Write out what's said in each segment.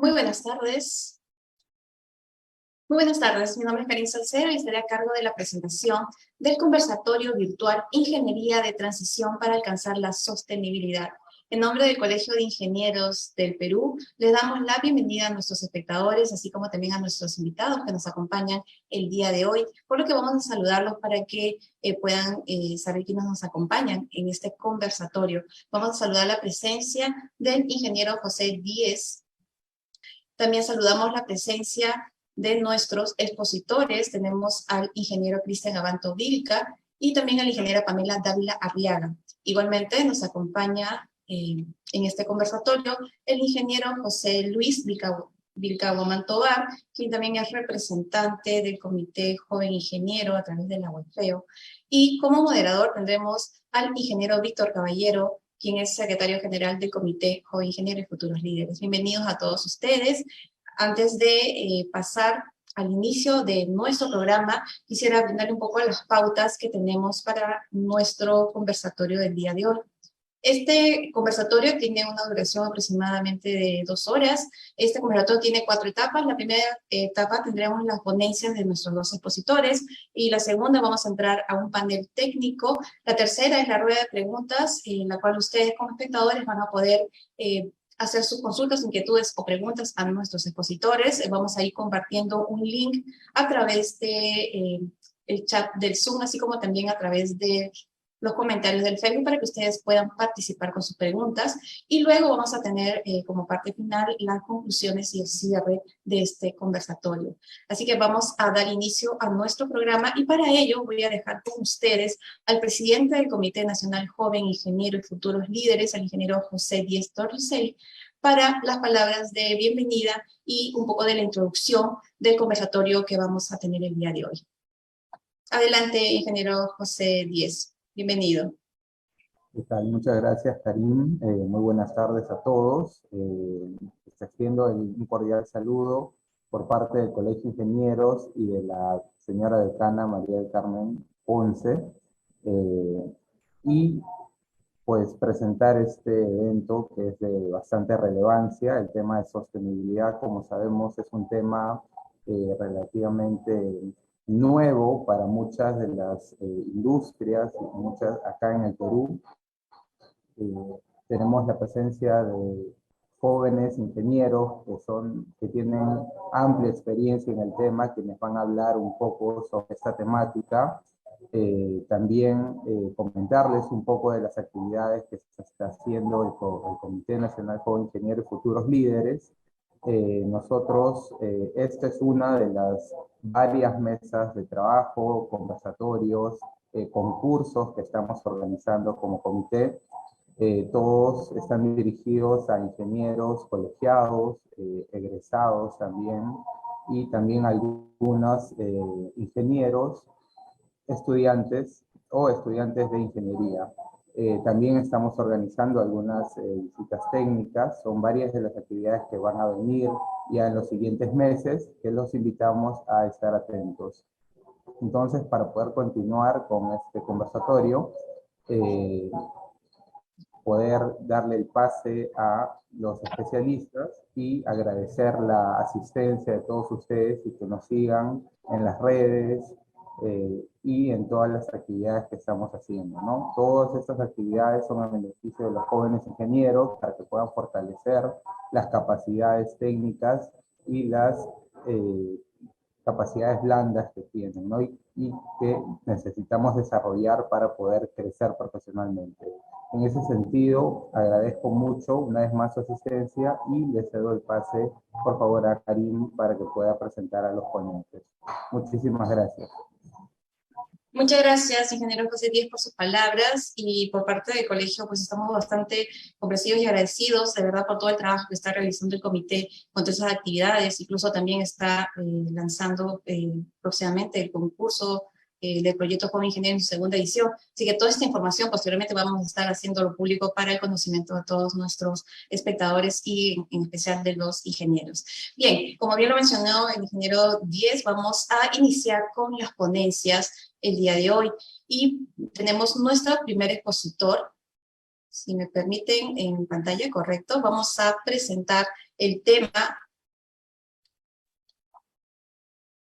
Muy buenas tardes. Muy buenas tardes, mi nombre es Karin Salcero y estaré a cargo de la presentación del conversatorio virtual Ingeniería de Transición para alcanzar la sostenibilidad. En nombre del Colegio de Ingenieros del Perú, les damos la bienvenida a nuestros espectadores, así como también a nuestros invitados que nos acompañan el día de hoy, por lo que vamos a saludarlos para que puedan saber quiénes nos acompañan en este conversatorio. Vamos a saludar la presencia del ingeniero José Díez. También saludamos la presencia de nuestros expositores. Tenemos al ingeniero Cristian Abanto Vilca y también a la ingeniera Pamela Dávila Arriaga. Igualmente nos acompaña en este conversatorio el ingeniero José Luis Vilcagua Tobar, quien también es representante del Comité Joven Ingeniero a través de la UEFEO. Y como moderador tendremos al ingeniero Víctor Caballero, quien es secretario general del Comité Joven Ingeniero y Futuros Líderes. Bienvenidos a todos ustedes. Antes de pasar al inicio de nuestro programa, quisiera brindar un poco las pautas que tenemos para nuestro conversatorio del día de hoy. Este conversatorio tiene una duración aproximadamente de 2 horas. Este conversatorio tiene 4 etapas. La primera etapa tendremos las ponencias de nuestros 2 expositores y la segunda vamos a entrar a un panel técnico. La tercera es la rueda de preguntas en la cual ustedes como espectadores van a poder hacer sus consultas, inquietudes o preguntas a nuestros expositores. Vamos a ir compartiendo un link a través de el chat del Zoom, así como también a través de los comentarios del Facebook para que ustedes puedan participar con sus preguntas. Y luego vamos a tener como parte final las conclusiones y el cierre de este conversatorio. Así que vamos a dar inicio a nuestro programa y para ello voy a dejar con ustedes al presidente del Comité Nacional Joven Ingeniero y Futuros Líderes, al ingeniero José Díez Torricelli, para las palabras de bienvenida y un poco de la introducción del conversatorio que vamos a tener el día de hoy. Adelante, ingeniero José Díez. Bienvenido. ¿Qué tal? Muchas gracias, Karim. Muy buenas tardes a todos. Extiendo un cordial saludo por parte del Colegio de Ingenieros y de la señora decana María del Carmen Ponce. Y pues presentar este evento que es de bastante relevancia. El tema de sostenibilidad, como sabemos, es un tema relativamente nuevo para muchas de las industrias, y muchas acá en el Perú. Tenemos la presencia de jóvenes ingenieros que tienen amplia experiencia en el tema, quienes van a hablar un poco sobre esta temática. También comentarles un poco de las actividades que se está haciendo el Comité Nacional Joven Ingeniero y Futuros Líderes. Esta es una de las varias mesas de trabajo, conversatorios, concursos que estamos organizando como comité. Todos están dirigidos a ingenieros colegiados, egresados también, y también algunos ingenieros, estudiantes o estudiantes de ingeniería. También estamos organizando algunas visitas técnicas. Son varias de las actividades que van a venir ya en los siguientes meses, que los invitamos a estar atentos. Entonces, para poder continuar con este conversatorio, poder darle el pase a los especialistas y agradecer la asistencia de todos ustedes y que nos sigan en las redes y en todas las actividades que estamos haciendo, ¿no? Todas estas actividades son a beneficio de los jóvenes ingenieros para que puedan fortalecer las capacidades técnicas y las capacidades blandas que tienen, ¿no? Y que necesitamos desarrollar para poder crecer profesionalmente. En ese sentido, agradezco mucho una vez más su asistencia y le cedo el pase, por favor, a Karim para que pueda presentar a los ponentes. Muchísimas gracias. Muchas gracias, ingeniero José Díez, por sus palabras, y por parte del colegio, pues estamos bastante comprensivos y agradecidos, de verdad, por todo el trabajo que está realizando el comité con todas esas actividades. Incluso también está lanzando próximamente el concurso del proyecto Joven Ingeniero en su segunda edición. Así que toda esta información posteriormente vamos a estar haciéndolo público para el conocimiento de todos nuestros espectadores y en especial de los ingenieros. Bien, como bien lo mencionó el ingeniero Díez, vamos a iniciar con las ponencias el día de hoy. Y tenemos nuestro primer expositor, si me permiten en pantalla, correcto. Vamos a presentar el tema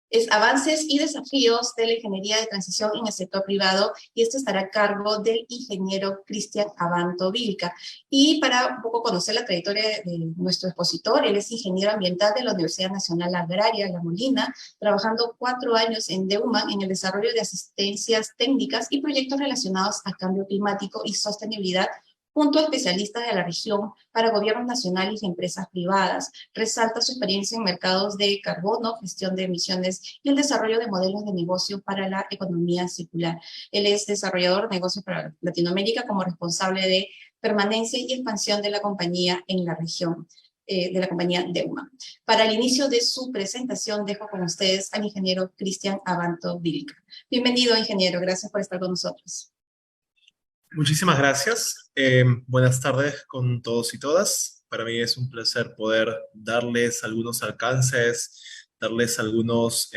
Es avances y desafíos de la ingeniería de transición en el sector privado, y esto estará a cargo del ingeniero Cristian Abanto Vilca. Y para un poco conocer la trayectoria de nuestro expositor, él es ingeniero ambiental de la Universidad Nacional Agraria La Molina, trabajando 4 años en DEUMAN en el desarrollo de asistencias técnicas y proyectos relacionados a cambio climático y sostenibilidad, junto a especialistas de la región para gobiernos nacionales y empresas privadas. Resalta su experiencia en mercados de carbono, gestión de emisiones y el desarrollo de modelos de negocio para la economía circular. Él es desarrollador de negocios para Latinoamérica como responsable de permanencia y expansión de la compañía en la región, de la compañía DEUMA. Para el inicio de su presentación, dejo con ustedes al ingeniero Cristian Abanto Vilca. Bienvenido, ingeniero. Gracias por estar con nosotros. Muchísimas gracias. Buenas tardes con todos y todas. Para mí es un placer poder darles algunos alcances, darles algunos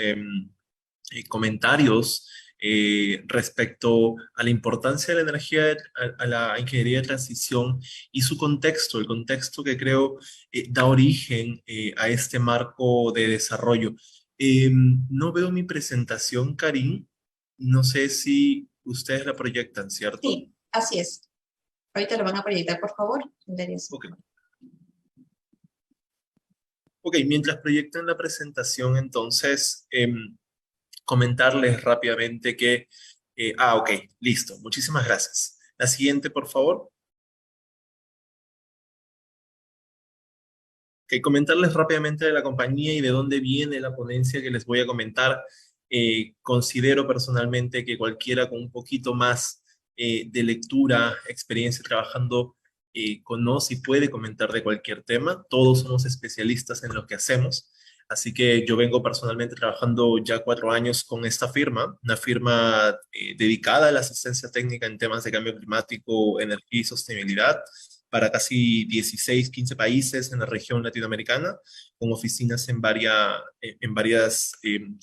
comentarios respecto a la importancia de la energía, a la ingeniería de transición y su contexto, el contexto que creo da origen a este marco de desarrollo. No veo mi presentación, Karin. No sé si ustedes la proyectan, ¿cierto? Sí, así es. Ahorita lo van a proyectar, por favor. Ok. Ok, mientras proyectan la presentación, entonces, comentarles rápidamente que... ok, listo. Muchísimas gracias. La siguiente, por favor. Ok, comentarles rápidamente de la compañía y de dónde viene la ponencia que les voy a comentar. Considero personalmente que cualquiera con un poquito más de lectura, experiencia trabajando, conoce y puede comentar de cualquier tema. Todos somos especialistas en lo que hacemos. Así que yo vengo personalmente trabajando ya 4 años con esta firma, una firma dedicada a la asistencia técnica en temas de cambio climático, energía y sostenibilidad para casi 16, 15 países en la región latinoamericana, con oficinas en varias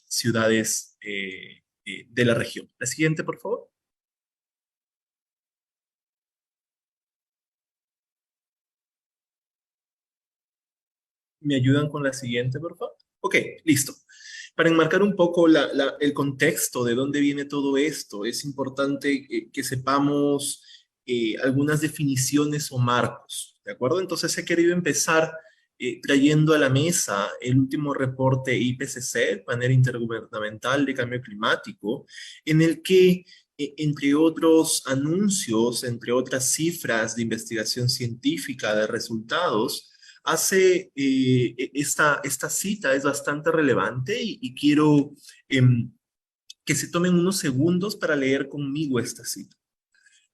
ciudades de la región. La siguiente, por favor. ¿Me ayudan con la siguiente, por favor? Ok, listo. Para enmarcar un poco el contexto de dónde viene todo esto, es importante que sepamos algunas definiciones o marcos, ¿de acuerdo? Entonces he querido empezar trayendo a la mesa el último reporte IPCC, Panel Intergubernamental de Cambio Climático, en el que, entre otros anuncios, entre otras cifras de investigación científica de resultados, esta cita es bastante relevante y quiero que se tomen unos segundos para leer conmigo esta cita.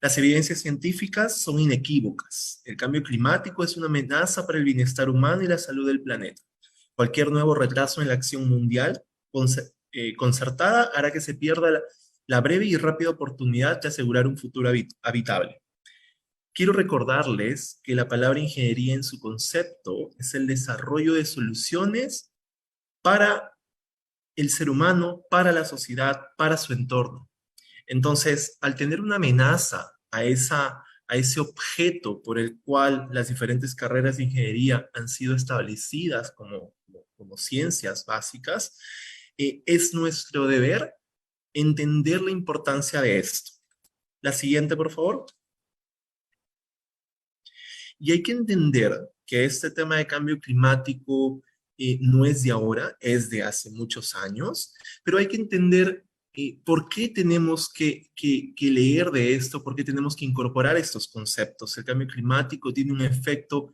Las evidencias científicas son inequívocas. El cambio climático es una amenaza para el bienestar humano y la salud del planeta. Cualquier nuevo retraso en la acción mundial concertada hará que se pierda la breve y rápida oportunidad de asegurar un futuro habitable. Quiero recordarles que la palabra ingeniería en su concepto es el desarrollo de soluciones para el ser humano, para la sociedad, para su entorno. Entonces, al tener una amenaza a ese objeto por el cual las diferentes carreras de ingeniería han sido establecidas como ciencias básicas, es nuestro deber entender la importancia de esto. La siguiente, por favor. Y hay que entender que este tema de cambio climático no es de ahora, es de hace muchos años, pero hay que entender por qué tenemos que leer de esto, por qué tenemos que incorporar estos conceptos. El cambio climático tiene un efecto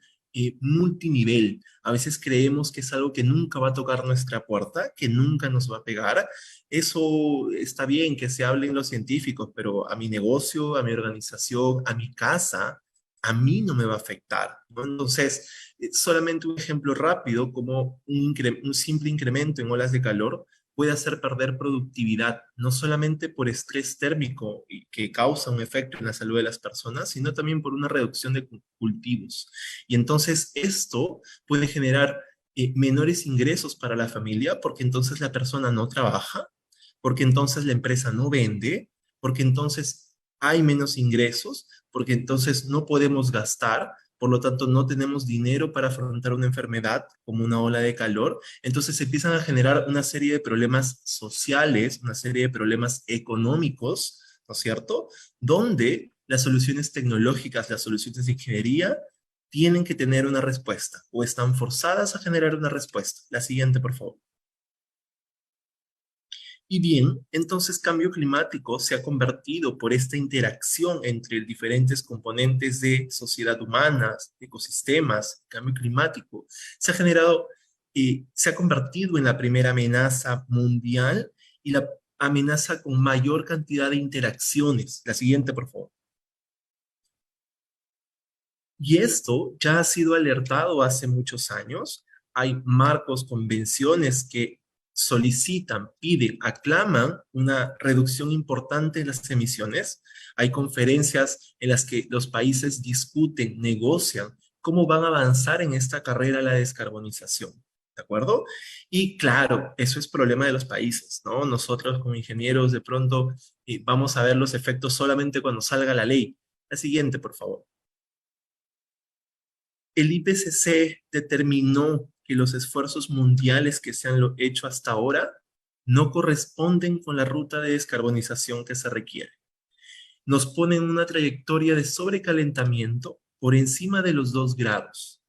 multinivel. A veces creemos que es algo que nunca va a tocar nuestra puerta, que nunca nos va a pegar. Eso está bien que se hablen los científicos, pero a mi negocio, a mi organización, a mi casa, a mí no me va a afectar, ¿no? Entonces, solamente un ejemplo rápido, como un simple incremento en olas de calor puede hacer perder productividad, no solamente por estrés térmico que causa un efecto en la salud de las personas, sino también por una reducción de cultivos. Y entonces esto puede generar menores ingresos para la familia, porque entonces la persona no trabaja, porque entonces la empresa no vende, porque entonces hay menos ingresos, porque entonces no podemos gastar, por lo tanto no tenemos dinero para afrontar una enfermedad como una ola de calor, entonces se empiezan a generar una serie de problemas sociales, una serie de problemas económicos, ¿no es cierto? Donde las soluciones tecnológicas, las soluciones de ingeniería, tienen que tener una respuesta o están forzadas a generar una respuesta. La siguiente, por favor. Y bien, entonces cambio climático se ha convertido por esta interacción entre diferentes componentes de sociedad humana, ecosistemas, cambio climático, se ha generado y se ha convertido en la primera amenaza mundial y la amenaza con mayor cantidad de interacciones. La siguiente, por favor. Y esto ya ha sido alertado hace muchos años. Hay marcos, convenciones que solicitan, piden, aclaman una reducción importante de las emisiones. Hay conferencias en las que los países discuten, negocian cómo van a avanzar en esta carrera a la descarbonización. ¿De acuerdo? Y claro, eso es problema de los países, ¿no? Nosotros como ingenieros de pronto vamos a ver los efectos solamente cuando salga la ley. La siguiente, por favor. El IPCC determinó que los esfuerzos mundiales que se han hecho hasta ahora no corresponden con la ruta de descarbonización que se requiere. Nos ponen una trayectoria de sobrecalentamiento por encima de los 2 grados.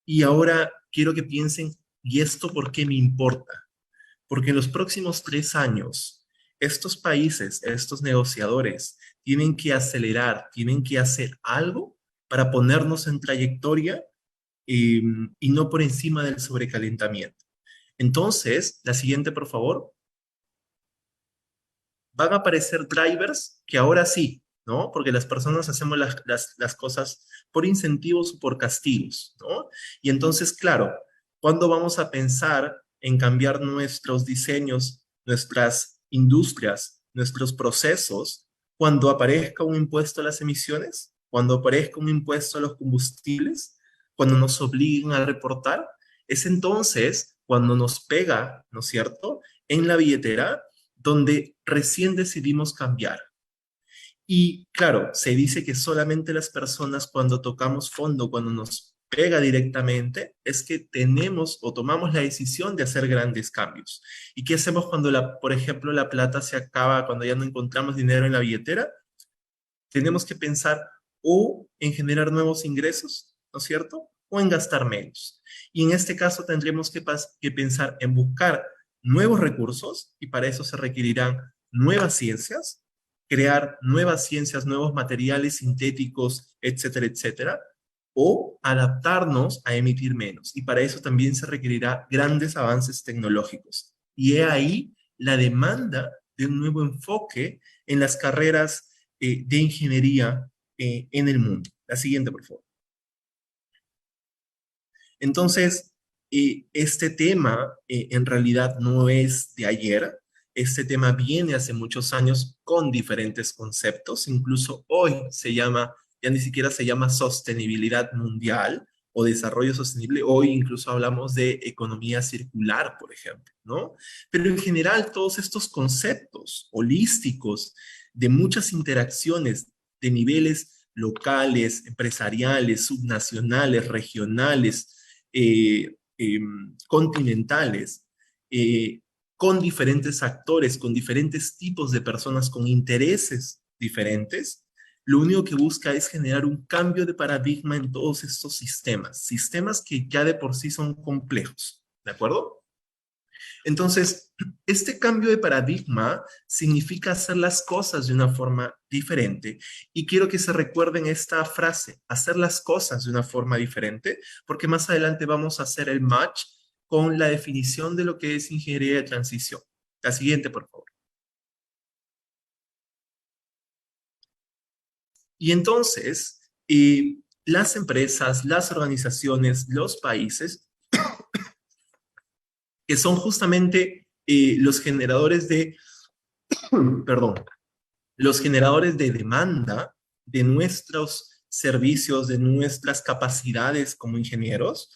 Y ahora quiero que piensen, ¿y esto por qué me importa? Porque en los próximos 3 años, estos países, estos negociadores, tienen que acelerar, tienen que hacer algo para ponernos en trayectoria eh, y no por encima del sobrecalentamiento. Entonces, la siguiente, por favor. Van a aparecer drivers que ahora sí, ¿no? Porque las personas hacemos las cosas por incentivos o por castigos, ¿no? Y entonces, claro, ¿cuándo vamos a pensar en cambiar nuestros diseños, nuestras industrias, nuestros procesos, cuando aparezca un impuesto a las emisiones? Cuando aparezca un impuesto a los combustibles, cuando nos obliguen a reportar, es entonces cuando nos pega, ¿no es cierto?, en la billetera, donde recién decidimos cambiar. Y claro, se dice que solamente las personas cuando tocamos fondo, cuando nos pega directamente, es que tenemos o tomamos la decisión de hacer grandes cambios. ¿Y qué hacemos cuando, por ejemplo, la plata se acaba, cuando ya no encontramos dinero en la billetera? Tenemos que pensar o en generar nuevos ingresos, ¿no es cierto? O en gastar menos. Y en este caso tendremos que pensar en buscar nuevos recursos y para eso se requerirán nuevas ciencias, crear nuevas ciencias, nuevos materiales sintéticos, etcétera, etcétera, o adaptarnos a emitir menos. Y para eso también se requerirá grandes avances tecnológicos. Y he ahí la demanda de un nuevo enfoque en las carreras de ingeniería en el mundo. La siguiente, por favor. Entonces, este tema en realidad no es de ayer. Este tema viene hace muchos años con diferentes conceptos. Incluso hoy se llama, ya ni siquiera se llama sostenibilidad mundial o desarrollo sostenible. Hoy incluso hablamos de economía circular, por ejemplo, ¿no? Pero en general todos estos conceptos holísticos de muchas interacciones de niveles locales, empresariales, subnacionales, regionales, continentales, con diferentes actores, con diferentes tipos de personas, con intereses diferentes, lo único que busca es generar un cambio de paradigma en todos estos sistemas, sistemas que ya de por sí son complejos, ¿de acuerdo? Entonces, este cambio de paradigma significa hacer las cosas de una forma diferente. Y quiero que se recuerden esta frase, hacer las cosas de una forma diferente, porque más adelante vamos a hacer el match con la definición de lo que es ingeniería de transición. La siguiente, por favor. Y entonces, las empresas, las organizaciones, los países que son justamente los generadores de, perdón, los generadores de demanda de nuestros servicios, de nuestras capacidades como ingenieros,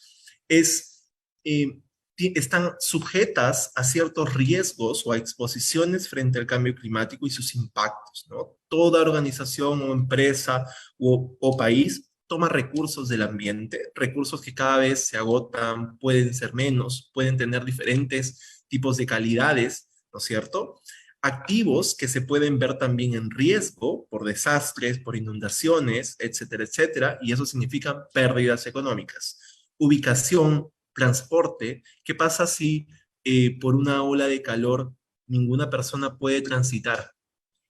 eh, están sujetas a ciertos riesgos o a exposiciones frente al cambio climático y sus impactos, ¿no? Toda organización o empresa o país toma recursos del ambiente, recursos que cada vez se agotan, pueden ser menos, pueden tener diferentes tipos de calidades, ¿no es cierto? Activos que se pueden ver también en riesgo por desastres, por inundaciones, etcétera, etcétera, y eso significa pérdidas económicas. Ubicación, transporte, ¿qué pasa si por una ola de calor ninguna persona puede transitar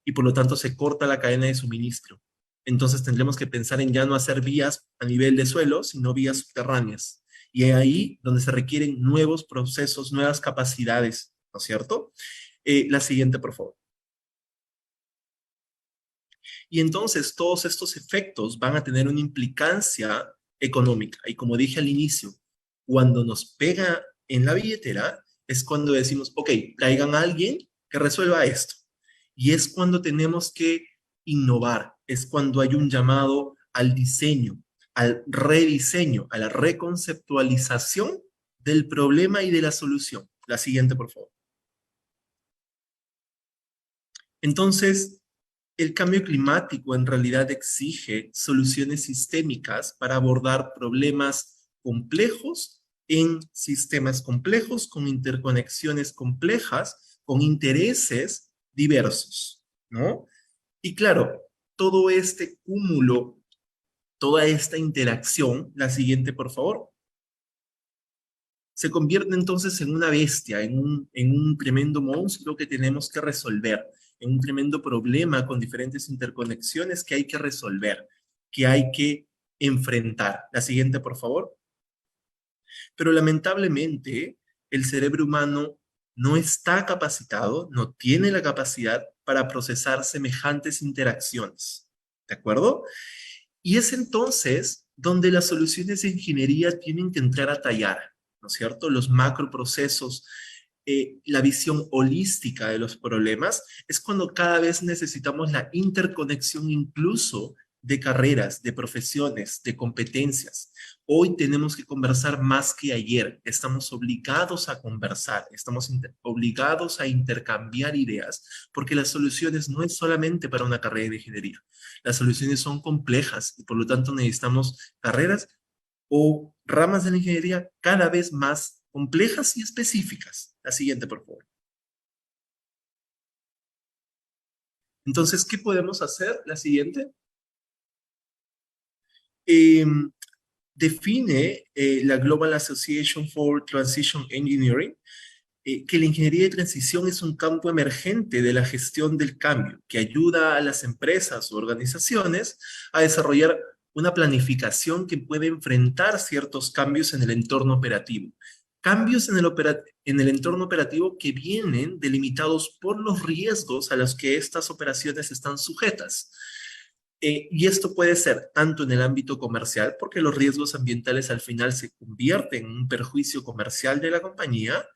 y por lo tanto se corta la cadena de suministro? Entonces tendremos que pensar en ya no hacer vías a nivel de suelo, sino vías subterráneas. Y es ahí donde se requieren nuevos procesos, nuevas capacidades, ¿no es cierto? La siguiente, por favor. Y entonces todos estos efectos van a tener una implicancia económica. Y como dije al inicio, cuando nos pega en la billetera, es cuando decimos, ok, traigan a alguien que resuelva esto. Y es cuando tenemos que innovar, es cuando hay un llamado al diseño, al rediseño, a la reconceptualización del problema y de la solución. La siguiente, por favor. Entonces, el cambio climático en realidad exige soluciones sistémicas para abordar problemas complejos en sistemas complejos, con interconexiones complejas, con intereses diversos, ¿no? Y claro, todo este cúmulo, toda esta interacción, la siguiente, por favor, se convierte entonces en una bestia, en un tremendo monstruo que tenemos que resolver, en un tremendo problema con diferentes interconexiones que hay que resolver, que hay que enfrentar. La siguiente, por favor. Pero lamentablemente, el cerebro humano no está capacitado, no tiene la capacidad para procesar semejantes interacciones. ¿De acuerdo? Y es entonces donde las soluciones de ingeniería tienen que entrar a tallar, ¿no es cierto? Los macroprocesos, la visión holística de los problemas, es cuando cada vez necesitamos la interconexión incluso de carreras, de profesiones, de competencias. Hoy tenemos que conversar más que ayer. Estamos obligados a conversar, estamos obligados a intercambiar ideas, porque las soluciones no es solamente para una carrera de ingeniería. Las soluciones son complejas y por lo tanto necesitamos carreras o ramas de la ingeniería cada vez más complejas y específicas. La siguiente, por favor. Entonces, ¿qué podemos hacer? La siguiente. Eh, define la Global Association for Transition Engineering que la ingeniería de transición es un campo emergente de la gestión del cambio que ayuda a las empresas o organizaciones a desarrollar una planificación que puede enfrentar ciertos cambios en el entorno operativo. Cambios en el entorno operativo que vienen delimitados por los riesgos a los que estas operaciones están sujetas. Y esto puede ser tanto en el ámbito comercial, porque los riesgos ambientales al final se convierten en un perjuicio comercial de la compañía,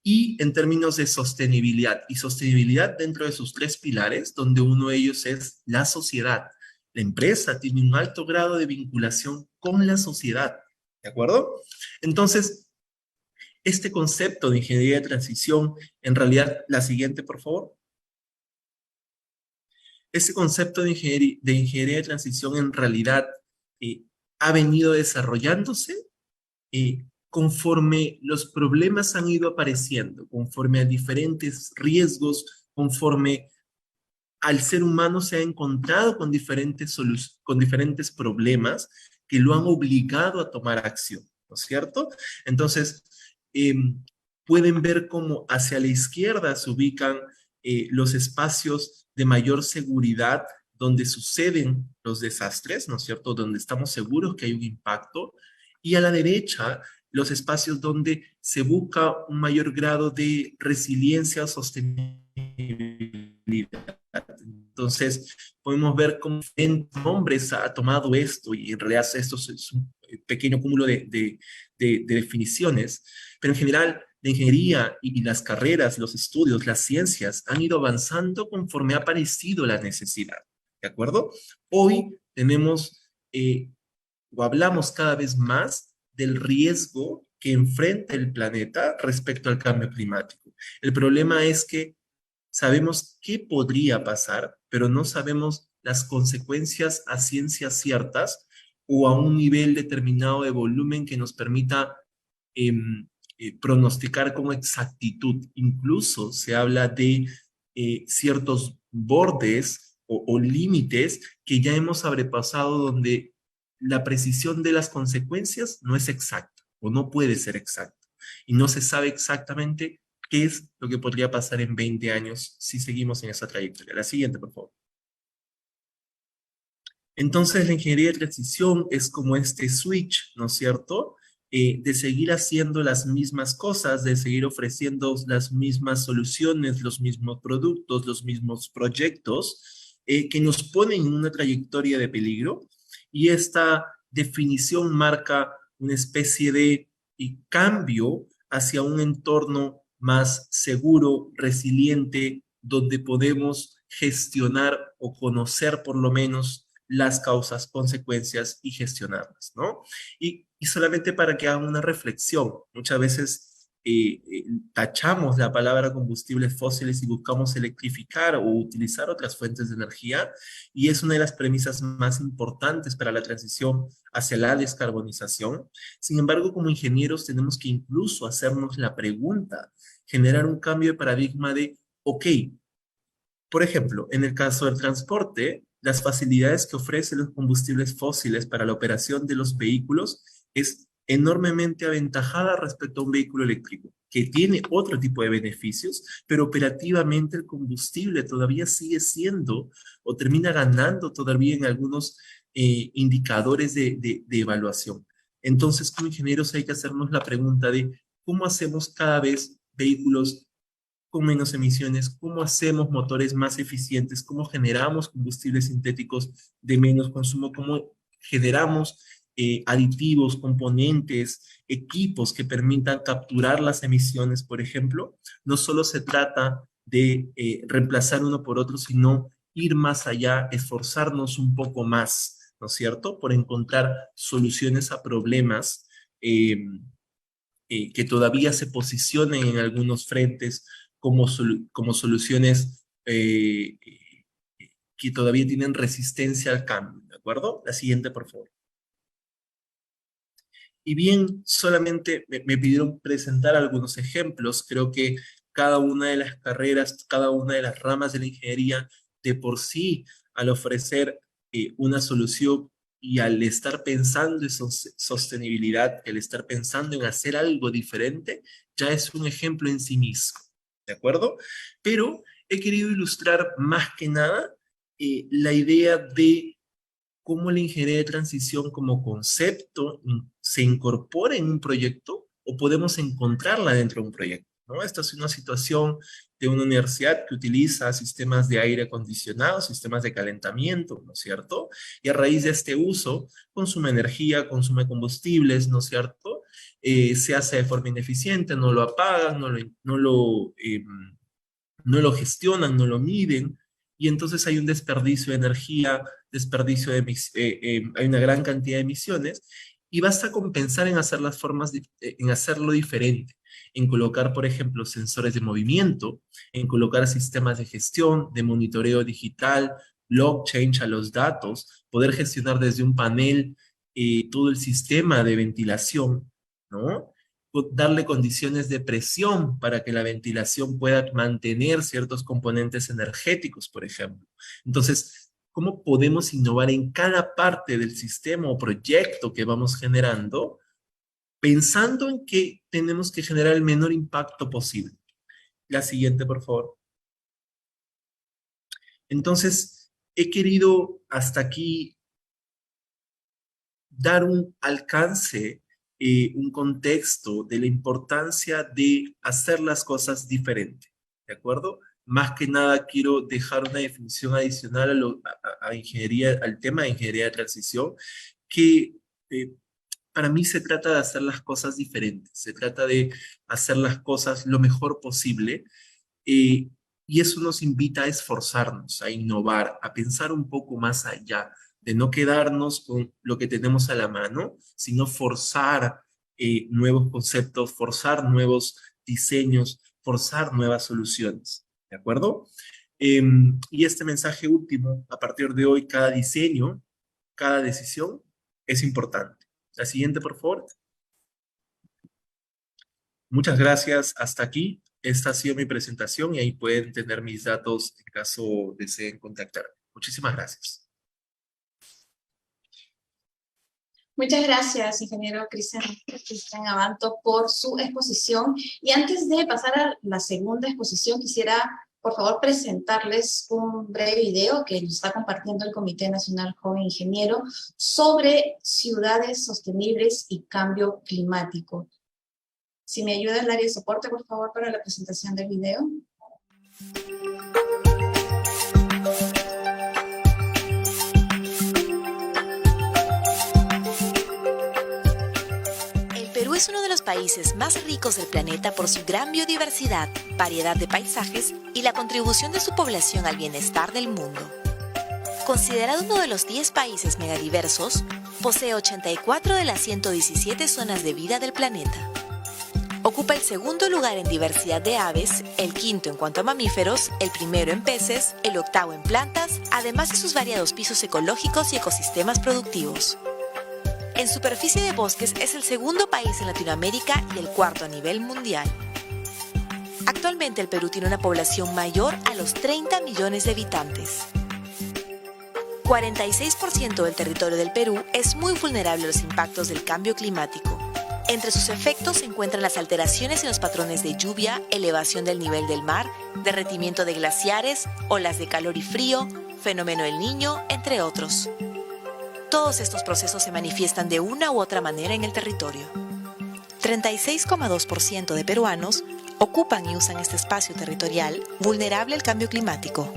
y en términos de sostenibilidad, y sostenibilidad dentro de sus tres pilares, donde uno de ellos es la sociedad. La empresa tiene un alto grado de vinculación con la sociedad, ¿de acuerdo? Entonces, este concepto de ingeniería de transición, en realidad, la siguiente, por favor. Este concepto de ingeniería de transición en realidad ha venido desarrollándose conforme los problemas han ido apareciendo, conforme a diferentes riesgos, conforme al ser humano se ha encontrado con con diferentes problemas que lo han obligado a tomar acción, ¿no es cierto? Entonces, eh, pueden ver cómo hacia la izquierda se ubican los espacios de mayor seguridad donde suceden los desastres, ¿no es cierto? Donde estamos seguros que hay un impacto. Y a la derecha, los espacios donde se busca un mayor grado de resiliencia o sostenibilidad. Entonces, podemos ver cómo hombres ha tomado esto, y en realidad esto es un pequeño cúmulo de definiciones, pero en general la ingeniería y las carreras, los estudios, las ciencias han ido avanzando conforme ha aparecido la necesidad, ¿de acuerdo? Hoy tenemos o hablamos cada vez más del riesgo que enfrenta el planeta respecto al cambio climático. El problema es que sabemos qué podría pasar, pero no sabemos las consecuencias a ciencias ciertas o a un nivel determinado de volumen que nos permita pronosticar con exactitud. Incluso se habla de ciertos bordes o límites que ya hemos sobrepasado donde la precisión de las consecuencias no es exacta o no puede ser exacta. Y no se sabe exactamente qué es lo que podría pasar en 20 años si seguimos en esa trayectoria. La siguiente, por favor. Entonces, la ingeniería de transición es como este switch, ¿no es cierto? De seguir haciendo las mismas cosas, de seguir ofreciendo las mismas soluciones, los mismos productos, los mismos proyectos, que nos ponen en una trayectoria de peligro. Y esta definición marca una especie de cambio hacia un entorno más seguro, resiliente, donde podemos gestionar o conocer por lo menos las causas, consecuencias y gestionarlas, ¿no? Y solamente para que hagan una reflexión, muchas veces tachamos la palabra combustibles fósiles y buscamos electrificar o utilizar otras fuentes de energía, y es una de las premisas más importantes para la transición hacia la descarbonización. Sin embargo, como ingenieros tenemos que incluso hacernos la pregunta, generar un cambio de paradigma de, ok, por ejemplo, en el caso del transporte, las facilidades que ofrecen los combustibles fósiles para la operación de los vehículos es enormemente aventajada respecto a un vehículo eléctrico, que tiene otro tipo de beneficios, pero operativamente el combustible todavía sigue siendo o termina ganando todavía en algunos indicadores de evaluación. Entonces, como ingenieros hay que hacernos la pregunta de cómo hacemos cada vez vehículos con menos emisiones, cómo hacemos motores más eficientes, cómo generamos combustibles sintéticos de menos consumo, cómo generamos aditivos, componentes, equipos que permitan capturar las emisiones, por ejemplo. No solo se trata de reemplazar uno por otro, sino ir más allá, esforzarnos un poco más, ¿no es cierto?, por encontrar soluciones a problemas que todavía se posicionen en algunos frentes como soluciones que todavía tienen resistencia al cambio, ¿de acuerdo? La siguiente, por favor. Y bien, solamente me pidieron presentar algunos ejemplos. Creo que cada una de las carreras, cada una de las ramas de la ingeniería, de por sí, al ofrecer una solución y al estar pensando en sostenibilidad, al estar pensando en hacer algo diferente, ya es un ejemplo en sí mismo, ¿de acuerdo? Pero he querido ilustrar más que nada la idea de cómo la ingeniería de transición como concepto se incorpora en un proyecto o podemos encontrarla dentro de un proyecto, ¿no? Esta es una situación de una universidad que utiliza sistemas de aire acondicionado, sistemas de calentamiento, ¿no es cierto? Y a raíz de este uso, consume energía, consume combustibles, ¿no es cierto? Se hace de forma ineficiente, no lo apagan, no lo gestionan, no lo miden, y entonces hay un desperdicio de energía, desperdicio de hay una gran cantidad de emisiones, y basta con pensar en hacer las formas, en hacerlo diferente, en colocar, por ejemplo, sensores de movimiento, en colocar sistemas de gestión, de monitoreo digital, blockchain a los datos, poder gestionar desde un panel todo el sistema de ventilación, ¿no? Darle condiciones de presión para que la ventilación pueda mantener ciertos componentes energéticos, por ejemplo. Entonces, ¿cómo podemos innovar en cada parte del sistema o proyecto que vamos generando, pensando en que tenemos que generar el menor impacto posible? La siguiente, por favor. Entonces, he querido hasta aquí dar un alcance, un contexto de la importancia de hacer las cosas diferente, ¿de acuerdo? Más que nada quiero dejar una definición adicional a ingeniería, al tema de ingeniería de transición, que para mí se trata de hacer las cosas diferentes, se trata de hacer las cosas lo mejor posible, eh, y eso nos invita a esforzarnos, a innovar, a pensar un poco más allá, de no quedarnos con lo que tenemos a la mano, sino forzar nuevos conceptos, forzar nuevos diseños, forzar nuevas soluciones. ¿De acuerdo? Y este mensaje último, a partir de hoy, cada diseño, cada decisión es importante. La siguiente, por favor. Muchas gracias. Hasta aquí. Esta ha sido mi presentación y ahí pueden tener mis datos en caso deseen contactarme. Muchísimas gracias. Muchas gracias, ingeniero Cristian Abanto, por su exposición. Y antes de pasar a la segunda exposición, quisiera, por favor, presentarles un breve video que nos está compartiendo el Comité Nacional Joven Ingeniero sobre ciudades sostenibles y cambio climático. Si me ayuda el área de soporte, por favor, para la presentación del video. Es uno de los países más ricos del planeta por su gran biodiversidad, variedad de paisajes y la contribución de su población al bienestar del mundo. Considerado uno de los 10 países megadiversos, posee 84 de las 117 zonas de vida del planeta. Ocupa el segundo lugar en diversidad de aves, el quinto en cuanto a mamíferos, el primero en peces, el octavo en plantas, además de sus variados pisos ecológicos y ecosistemas productivos. En superficie de bosques es el segundo país en Latinoamérica y el cuarto a nivel mundial. Actualmente el Perú tiene una población mayor a los 30 millones de habitantes. 46% del territorio del Perú es muy vulnerable a los impactos del cambio climático. Entre sus efectos se encuentran las alteraciones en los patrones de lluvia, elevación del nivel del mar, derretimiento de glaciares, olas de calor y frío, fenómeno del Niño, entre otros. Todos estos procesos se manifiestan de una u otra manera en el territorio. 36,2% de peruanos ocupan y usan este espacio territorial vulnerable al cambio climático.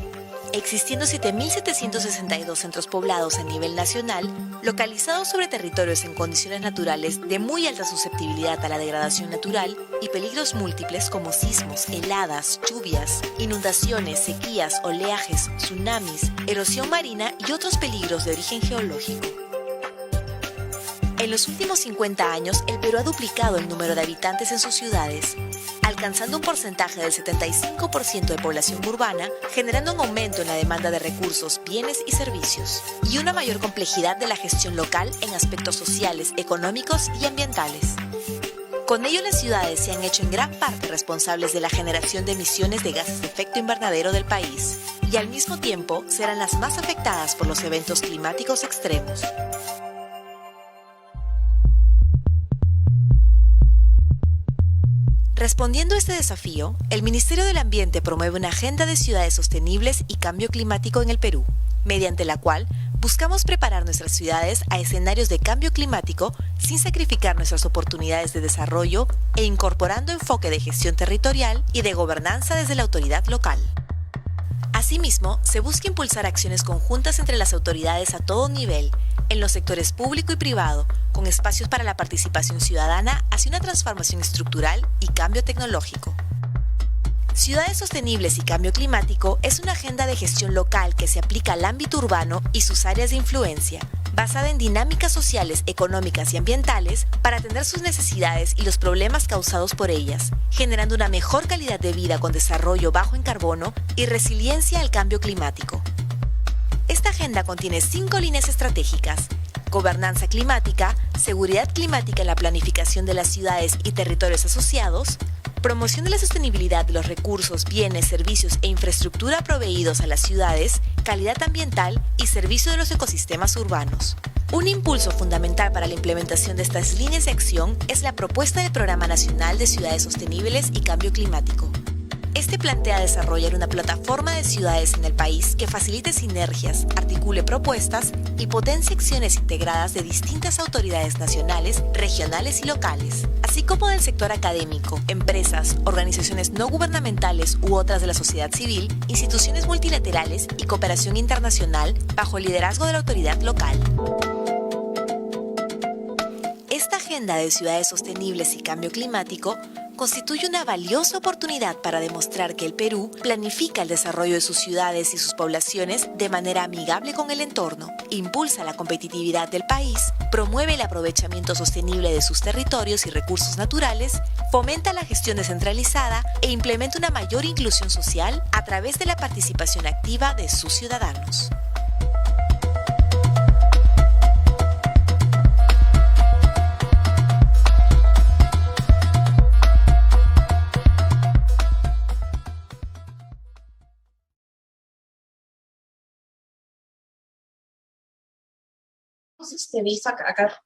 Existiendo 7.762 centros poblados a nivel nacional, localizados sobre territorios en condiciones naturales de muy alta susceptibilidad a la degradación natural y peligros múltiples como sismos, heladas, lluvias, inundaciones, sequías, oleajes, tsunamis, erosión marina y otros peligros de origen geológico. En los últimos 50 años, el Perú ha duplicado el número de habitantes en sus ciudades, alcanzando un porcentaje del 75% de población urbana, generando un aumento en la demanda de recursos, bienes y servicios, y una mayor complejidad de la gestión local en aspectos sociales, económicos y ambientales. Con ello, las ciudades se han hecho en gran parte responsables de la generación de emisiones de gases de efecto invernadero del país, y al mismo tiempo serán las más afectadas por los eventos climáticos extremos. Respondiendo a este desafío, el Ministerio del Ambiente promueve una agenda de ciudades sostenibles y cambio climático en el Perú, mediante la cual buscamos preparar nuestras ciudades a escenarios de cambio climático sin sacrificar nuestras oportunidades de desarrollo e incorporando enfoque de gestión territorial y de gobernanza desde la autoridad local. Asimismo, se busca impulsar acciones conjuntas entre las autoridades a todo nivel, en los sectores público y privado, con espacios para la participación ciudadana hacia una transformación estructural y cambio tecnológico. Ciudades sostenibles y cambio climático es una agenda de gestión local que se aplica al ámbito urbano y sus áreas de influencia, basada en dinámicas sociales, económicas y ambientales para atender sus necesidades y los problemas causados por ellas, generando una mejor calidad de vida con desarrollo bajo en carbono y resiliencia al cambio climático. Esta agenda contiene 5 líneas estratégicas: gobernanza climática, seguridad climática en la planificación de las ciudades y territorios asociados, promoción de la sostenibilidad de los recursos, bienes, servicios e infraestructura proveídos a las ciudades, calidad ambiental y servicio de los ecosistemas urbanos. Un impulso fundamental para la implementación de estas líneas de acción es la propuesta del Programa Nacional de Ciudades Sostenibles y Cambio Climático. Este plantea desarrollar una plataforma de ciudades en el país que facilite sinergias, articule propuestas y potencie acciones integradas de distintas autoridades nacionales, regionales y locales, así como del sector académico, empresas, organizaciones no gubernamentales u otras de la sociedad civil, instituciones multilaterales y cooperación internacional bajo el liderazgo de la autoridad local. Esta agenda de ciudades sostenibles y cambio climático constituye una valiosa oportunidad para demostrar que el Perú planifica el desarrollo de sus ciudades y sus poblaciones de manera amigable con el entorno, impulsa la competitividad del país, promueve el aprovechamiento sostenible de sus territorios y recursos naturales, fomenta la gestión descentralizada e implementa una mayor inclusión social a través de la participación activa de sus ciudadanos.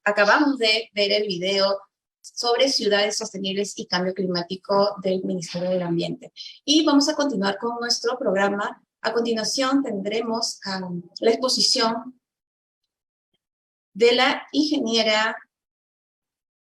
acabamos de ver el video sobre ciudades sostenibles y cambio climático del Ministerio del Ambiente. Y vamos a continuar con nuestro programa. A continuación tendremos la exposición de la ingeniera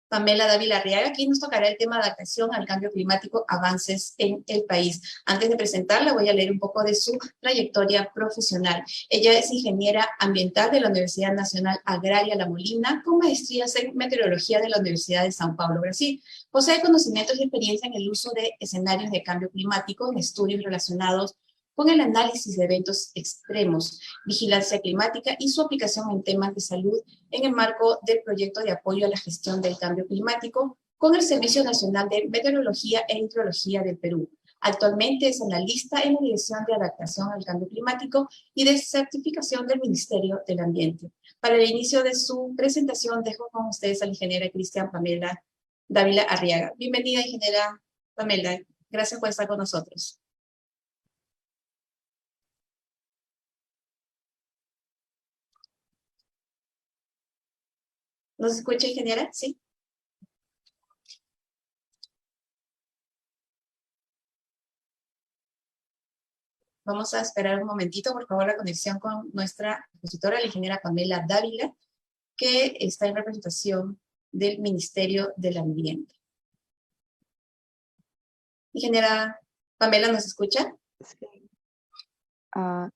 Pamela Dávila Arriaga, quien nos tocará el tema de adaptación al cambio climático, avances en el país. Antes de presentarla, voy a leer un poco de su trayectoria profesional. Ella es ingeniera ambiental de la Universidad Nacional Agraria La Molina, con maestrías en meteorología de la Universidad de São Paulo, Brasil. Posee conocimientos y experiencia en el uso de escenarios de cambio climático en estudios relacionados con el análisis de eventos extremos, vigilancia climática y su aplicación en temas de salud en el marco del proyecto de apoyo a la gestión del cambio climático con el Servicio Nacional de Meteorología e Hidrología del Perú. Actualmente es analista en la Dirección de Adaptación al Cambio Climático y de Certificación del Ministerio del Ambiente. Para el inicio de su presentación, dejo con ustedes a la ingeniera Cristian Pamela Dávila Arriaga. Bienvenida, ingeniera Pamela. Gracias por estar con nosotros. ¿Nos escucha, ingeniera? Sí. Vamos a esperar un momentito, por favor, la conexión con nuestra expositora, la ingeniera Pamela Dávila, que está en representación del Ministerio del Ambiente. Ingeniera Pamela, ¿nos escucha?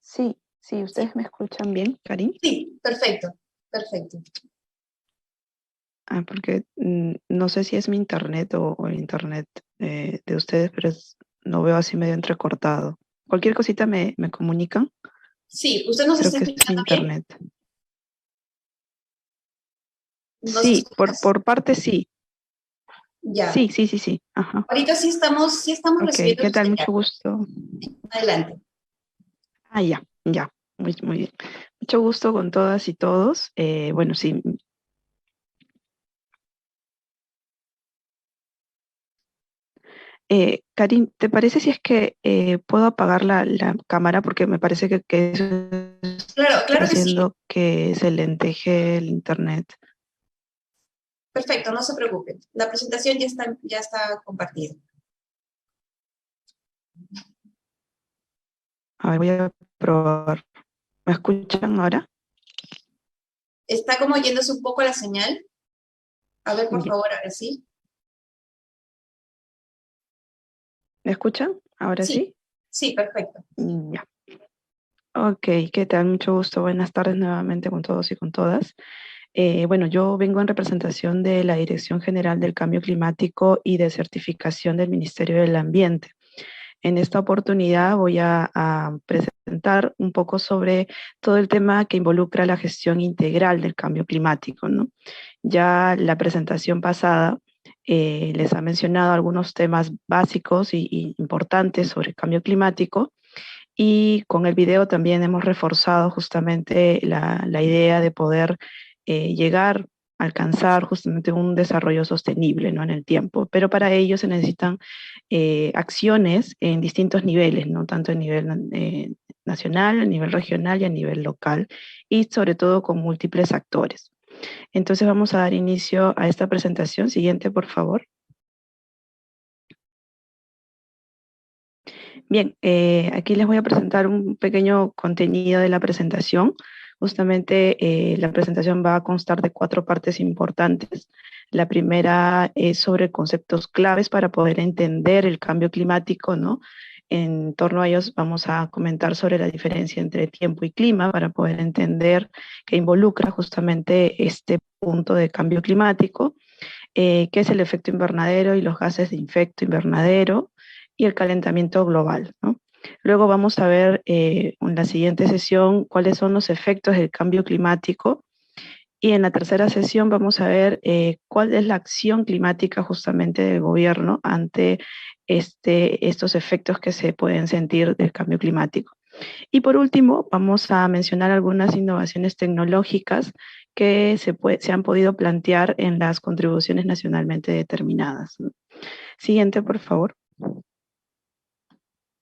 Sí, sí, ¿ustedes me escuchan bien, Karin? Sí, perfecto, perfecto. Porque no sé si es mi internet o el internet de ustedes, pero no veo así medio entrecortado. Cualquier cosita me comunican. Sí, ¿usted nos Creo está que es mi escuchando bien? internet. ¿Nos Sí, escuchas? por parte sí. Ya. Sí. Ajá. Ahorita sí estamos Ok, recibiendo ¿qué tu tal? señal. Mucho gusto. Adelante. Ya. Muy bien. Mucho gusto con todas y todos. Bueno, sí. Karin, ¿te parece si es que puedo apagar la cámara? Porque me parece que eso Claro está que sí. haciendo que se lenteje el internet. Perfecto, no se preocupen. La presentación ya está compartida. A ver, voy a probar. ¿Me escuchan ahora? Está como yéndose un poco la señal. A ver, por Ya. favor, ahora sí. ¿Me escuchan? ¿Ahora sí? Sí, perfecto. Ya. Ok, ¿qué tal? Mucho gusto. Buenas tardes nuevamente con todos y con todas. Bueno, yo vengo en representación de la Dirección General del Cambio Climático y de Certificación del Ministerio del Ambiente. En esta oportunidad voy a presentar un poco sobre todo el tema que involucra la gestión integral del cambio climático, ¿no? Ya la presentación pasada les ha mencionado algunos temas básicos y importantes sobre el cambio climático, y con el video también hemos reforzado justamente la idea de poder llegar a alcanzar justamente un desarrollo sostenible, ¿no? En el tiempo. Pero para ello se necesitan acciones en distintos niveles, ¿no? Tanto a nivel nacional, a nivel regional y a nivel local, y sobre todo con múltiples actores. Entonces vamos a dar inicio a esta presentación. Siguiente, por favor. Bien, aquí les voy a presentar un pequeño contenido de la presentación. Justamente la presentación va a constar de 4 partes importantes. La primera es sobre conceptos claves para poder entender el cambio climático, ¿no? En torno a ellos vamos a comentar sobre la diferencia entre tiempo y clima para poder entender que involucra justamente este punto de cambio climático, qué es el efecto invernadero y los gases de efecto invernadero, y el calentamiento global, ¿no? Luego vamos a ver en la siguiente sesión cuáles son los efectos del cambio climático, y en la tercera sesión vamos a ver cuál es la acción climática justamente del gobierno ante estos efectos que se pueden sentir del cambio climático. Y por último, vamos a mencionar algunas innovaciones tecnológicas que se han podido plantear en las contribuciones nacionalmente determinadas, ¿no? Siguiente, por favor.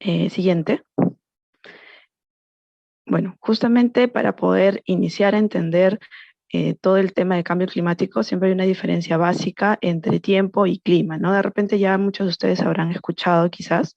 Siguiente. Bueno, justamente para poder iniciar a entender todo el tema de cambio climático, siempre hay una diferencia básica entre tiempo y clima, ¿no? De repente ya muchos de ustedes habrán escuchado quizás.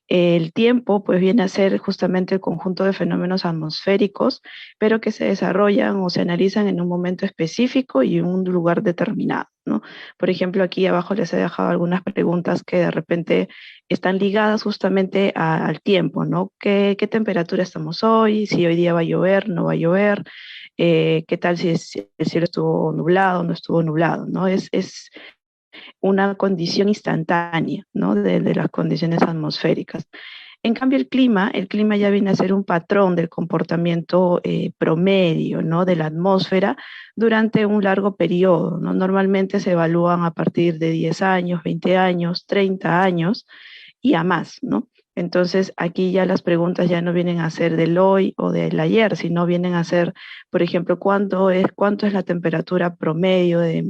El tiempo pues viene a ser justamente el conjunto de fenómenos atmosféricos, pero que se desarrollan o se analizan en un momento específico y en un lugar determinado, ¿no? Por ejemplo, aquí abajo les he dejado algunas preguntas que de repente están ligadas justamente al tiempo, ¿no? ¿Qué temperatura estamos hoy? Si hoy día va a llover, no va a llover. ¿Qué tal si el cielo estuvo nublado, no estuvo nublado, ¿no? Es una condición instantánea, ¿no? De las condiciones atmosféricas. En cambio, el clima ya viene a ser un patrón del comportamiento promedio, ¿no? De la atmósfera durante un largo periodo, ¿no? Normalmente se evalúan a partir de 10 años, 20 años, 30 años y a más, ¿no? Entonces, aquí ya las preguntas ya no vienen a ser del hoy o del ayer, sino vienen a ser, por ejemplo, cuánto es la temperatura promedio de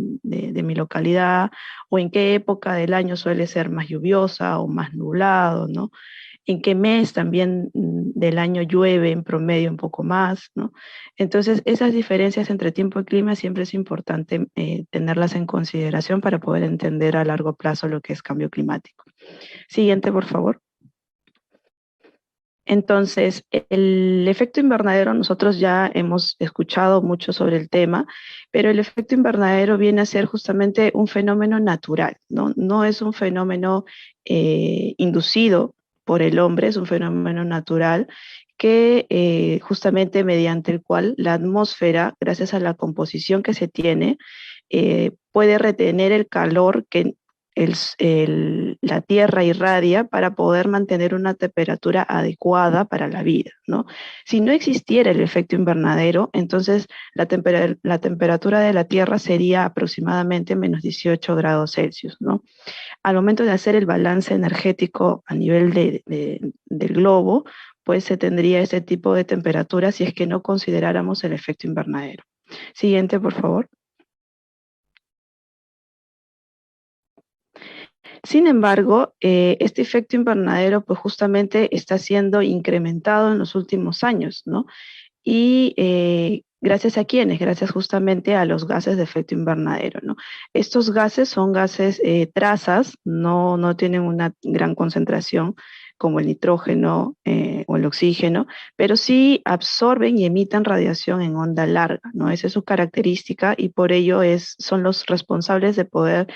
mi localidad, o en qué época del año suele ser más lluviosa o más nublado, ¿no? En qué mes también del año llueve en promedio un poco más, ¿no? Entonces, esas diferencias entre tiempo y clima siempre es importante tenerlas en consideración para poder entender a largo plazo lo que es cambio climático. Siguiente, por favor. Entonces, el efecto invernadero, nosotros ya hemos escuchado mucho sobre el tema, pero el efecto invernadero viene a ser justamente un fenómeno natural, ¿no? No es un fenómeno inducido por el hombre, es un fenómeno natural que justamente mediante el cual la atmósfera, gracias a la composición que se tiene, puede retener el calor que la Tierra irradia para poder mantener una temperatura adecuada para la vida, ¿no? Si no existiera el efecto invernadero, entonces la temperatura de la Tierra sería aproximadamente menos 18 grados Celsius, ¿no? Al momento de hacer el balance energético a nivel del globo, pues se tendría ese tipo de temperatura si es que no consideráramos el efecto invernadero. Siguiente, por favor. Sin embargo, este efecto invernadero pues justamente está siendo incrementado en los últimos años, ¿no? Y gracias a quiénes, gracias justamente a los gases de efecto invernadero, ¿no? Estos gases son gases trazas, no tienen una gran concentración como el nitrógeno o el oxígeno, pero sí absorben y emiten radiación en onda larga, ¿no? Esa es su característica y por ello son los responsables de poder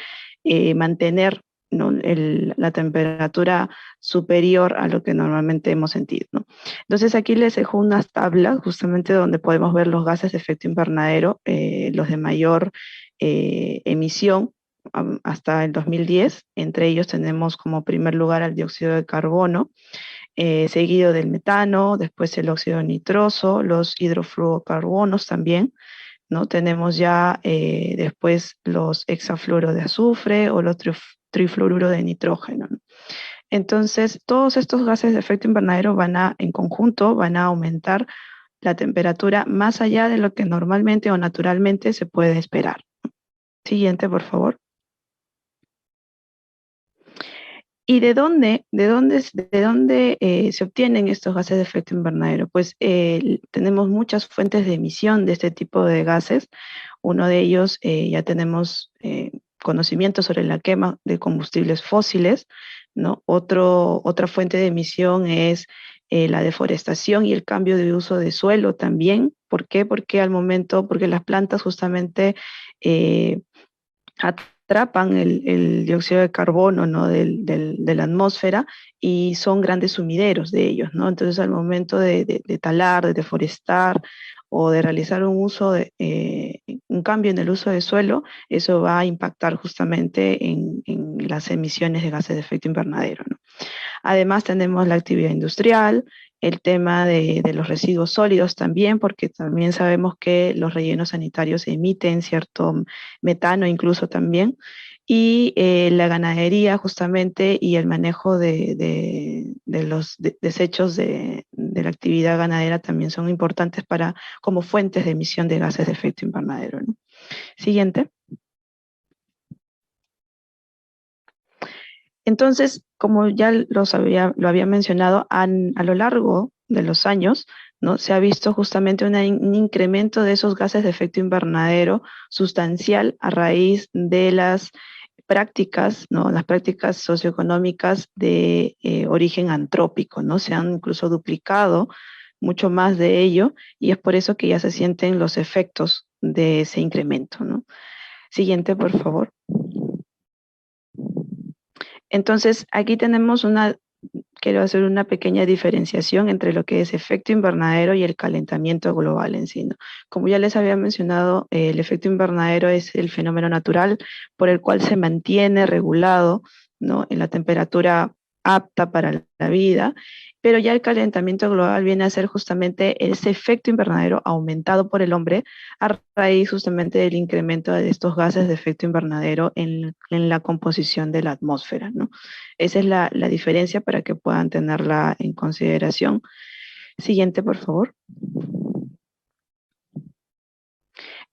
mantener, ¿no? La temperatura superior a lo que normalmente hemos sentido, ¿no? Entonces aquí les dejo unas tablas justamente donde podemos ver los gases de efecto invernadero, los de mayor emisión hasta el 2010. Entre ellos tenemos como primer lugar al dióxido de carbono, seguido del metano, después el óxido nitroso, los hidrofluorocarbonos también, ¿no? Tenemos ya después los hexafluoro de azufre o los trifluoruro de nitrógeno, ¿no? Entonces, todos estos gases de efecto invernadero en conjunto van a aumentar la temperatura más allá de lo que normalmente o naturalmente se puede esperar. Siguiente, por favor. ¿Y de dónde se obtienen estos gases de efecto invernadero? Pues tenemos muchas fuentes de emisión de este tipo de gases. Uno de ellos ya tenemos conocimiento sobre la quema de combustibles fósiles, ¿no? Otra fuente de emisión es la deforestación y el cambio de uso de suelo también. ¿Por qué? Porque las plantas justamente atrapan el dióxido de carbono, ¿no? de la atmósfera y son grandes sumideros de ellos, ¿no? Entonces al momento de talar, de deforestar o de realizar un cambio en el uso de suelo, eso va a impactar justamente en las emisiones de gases de efecto invernadero, ¿no? Además tenemos la actividad industrial, el tema de los residuos sólidos también, porque también sabemos que los rellenos sanitarios emiten cierto metano incluso también, y la ganadería justamente y el manejo de los desechos de la actividad ganadera también son importantes como fuentes de emisión de gases de efecto invernadero, ¿no? Siguiente. Entonces, como ya lo había mencionado, a lo largo de los años, ¿no? Se ha visto justamente un incremento de esos gases de efecto invernadero sustancial a raíz de las prácticas, ¿no? Las prácticas socioeconómicas de origen antrópico, ¿no? Se han incluso duplicado mucho más de ello y es por eso que ya se sienten los efectos de ese incremento, ¿no? Siguiente, por favor. Entonces, aquí tenemos quiero hacer una pequeña diferenciación entre lo que es efecto invernadero y el calentamiento global en sí, ¿no? Como ya les había mencionado, el efecto invernadero es el fenómeno natural por el cual se mantiene regulado, ¿no? En la temperatura apta para la vida, pero ya el calentamiento global viene a ser justamente ese efecto invernadero aumentado por el hombre a raíz justamente del incremento de estos gases de efecto invernadero en la composición de la atmósfera, ¿no? Esa es la diferencia para que puedan tenerla en consideración. Siguiente, por favor.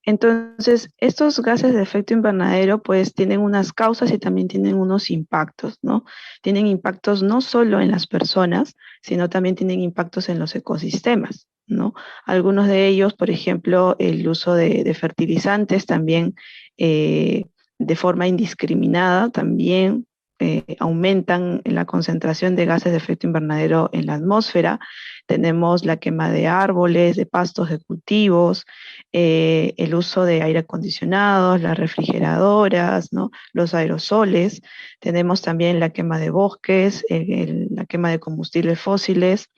Entonces, estos gases de efecto invernadero pues tienen unas causas y también tienen unos impactos, ¿no? Tienen impactos no solo en las personas, sino también tienen impactos en los ecosistemas, ¿no? Algunos de ellos, por ejemplo, el uso de fertilizantes también de forma indiscriminada, también aumentan la concentración de gases de efecto invernadero en la atmósfera. Tenemos la quema de árboles, de pastos, de cultivos, el uso de aire acondicionado, las refrigeradoras, ¿no? Los aerosoles. Tenemos también la quema de bosques, la quema de combustibles fósiles.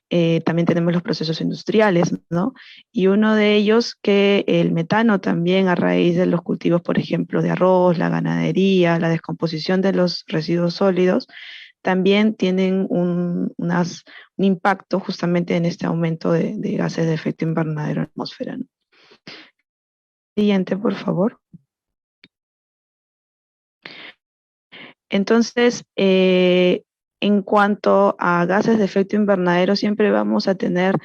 También tenemos los procesos industriales, ¿no? Y uno de ellos que el metano también a raíz de los cultivos, por ejemplo, de arroz, la ganadería, la descomposición de los residuos sólidos, también tienen un impacto justamente en este aumento de gases de efecto invernadero en la atmósfera, ¿no? Siguiente, por favor. Entonces, en cuanto a gases de efecto invernadero, siempre vamos a tener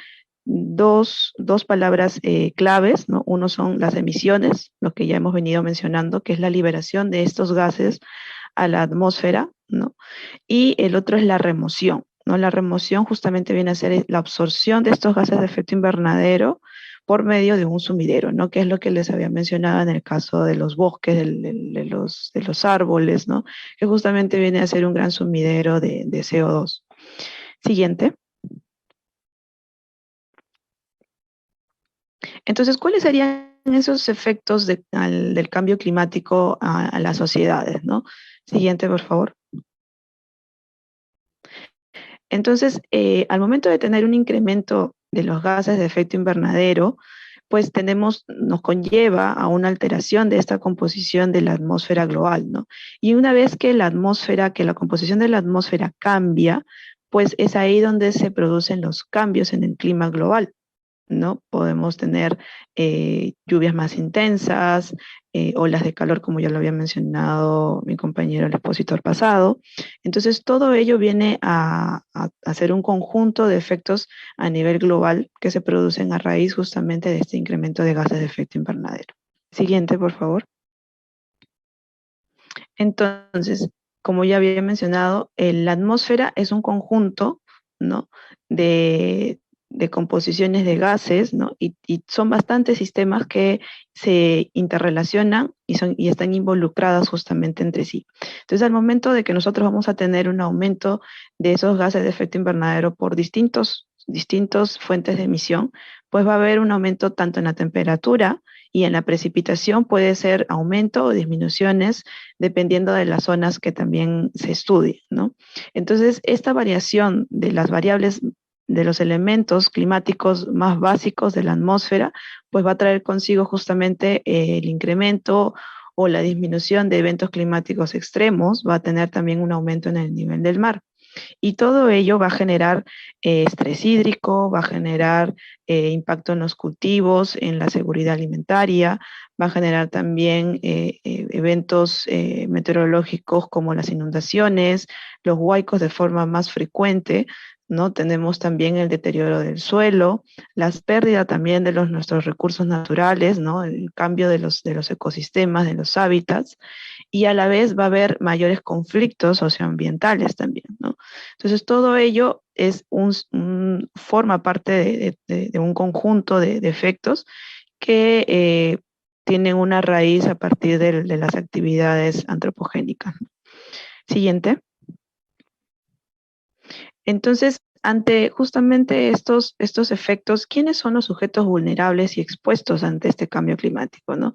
dos palabras claves, ¿no? Uno son las emisiones, lo que ya hemos venido mencionando, que es la liberación de estos gases a la atmósfera, ¿no? Y el otro es la remoción, ¿no? La remoción justamente viene a ser la absorción de estos gases de efecto invernadero por medio de un sumidero, ¿no? Que es lo que les había mencionado en el caso de los bosques, de los árboles, ¿no? Que justamente viene a ser un gran sumidero de CO2. Siguiente. Entonces, ¿cuáles serían esos efectos del cambio climático a las sociedades, ¿no? Siguiente, por favor. Entonces, al momento de tener un incremento de los gases de efecto invernadero, pues nos conlleva a una alteración de esta composición de la atmósfera global, ¿no? Y una vez que la composición de la atmósfera cambia, pues es ahí donde se producen los cambios en el clima global, ¿no? Podemos tener lluvias más intensas, olas de calor, como ya lo había mencionado mi compañero el expositor pasado. Entonces, todo ello viene a hacer un conjunto de efectos a nivel global que se producen a raíz justamente de este incremento de gases de efecto invernadero. Siguiente, por favor. Entonces, como ya había mencionado, la atmósfera es un conjunto, ¿no? de composiciones de gases, ¿no? Y son bastantes sistemas que se interrelacionan y están involucradas justamente entre sí. Entonces, al momento de que nosotros vamos a tener un aumento de esos gases de efecto invernadero por distintos fuentes de emisión, pues va a haber un aumento tanto en la temperatura y en la precipitación, puede ser aumento o disminuciones dependiendo de las zonas que también se estudien, ¿no? Entonces, esta variación de las variables de los elementos climáticos más básicos de la atmósfera, pues va a traer consigo justamente el incremento o la disminución de eventos climáticos extremos, va a tener también un aumento en el nivel del mar. Y todo ello va a generar estrés hídrico, va a generar impacto en los cultivos, en la seguridad alimentaria, va a generar también eventos meteorológicos como las inundaciones, los huaicos de forma más frecuente, ¿no? Tenemos también el deterioro del suelo, las pérdidas también de nuestros recursos naturales, ¿no? El cambio de los ecosistemas, de los hábitats, y a la vez va a haber mayores conflictos socioambientales también, ¿no? Entonces, todo ello es forma parte de un conjunto de efectos que tienen una raíz a partir de las actividades antropogénicas. Siguiente. Entonces, ante justamente estos efectos, ¿quiénes son los sujetos vulnerables y expuestos ante este cambio climático, ¿no?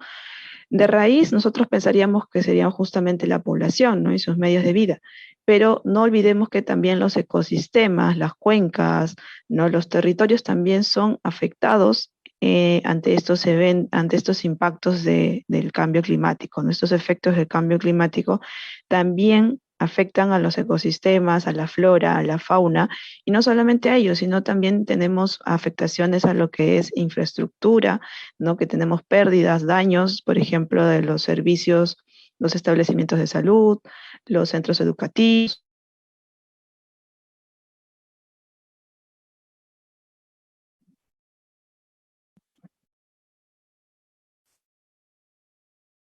De raíz, nosotros pensaríamos que serían justamente la población, ¿no? Y sus medios de vida, pero no olvidemos que también los ecosistemas, las cuencas, ¿no? Los territorios también son afectados ante estos impactos del cambio climático, ¿no? Estos efectos del cambio climático también afectan a los ecosistemas, a la flora, a la fauna, y no solamente a ellos, sino también tenemos afectaciones a lo que es infraestructura, ¿no? Que tenemos pérdidas, daños, por ejemplo, de los servicios, los establecimientos de salud, los centros educativos.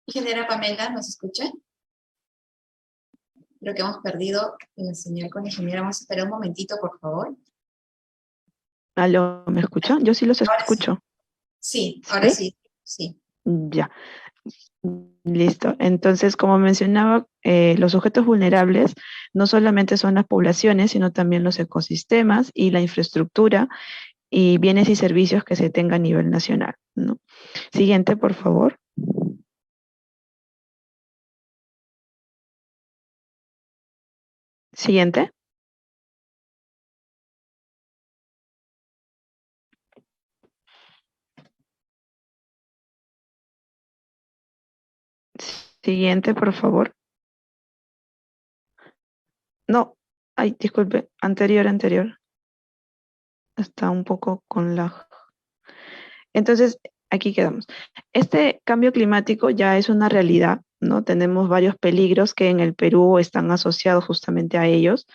Ingeniera Pamela, ¿nos escucha? Creo que hemos perdido la señal con la ingeniera. Vamos a esperar un momentito, por favor. ¿Aló, me escuchan? Yo sí los Ahora sí. escucho. Sí, ahora ¿Sí? sí. Ya. Listo. Entonces, como mencionaba, los sujetos vulnerables no solamente son las poblaciones, sino también los ecosistemas y la infraestructura y bienes y servicios que se tenga a nivel nacional, ¿no? Siguiente, por favor. Siguiente. Siguiente, por favor. No, ay, disculpe, anterior. Está un poco con lag. Entonces, aquí quedamos. Este cambio climático ya es una realidad, ¿no? Tenemos varios peligros que en el Perú están asociados justamente a ellos.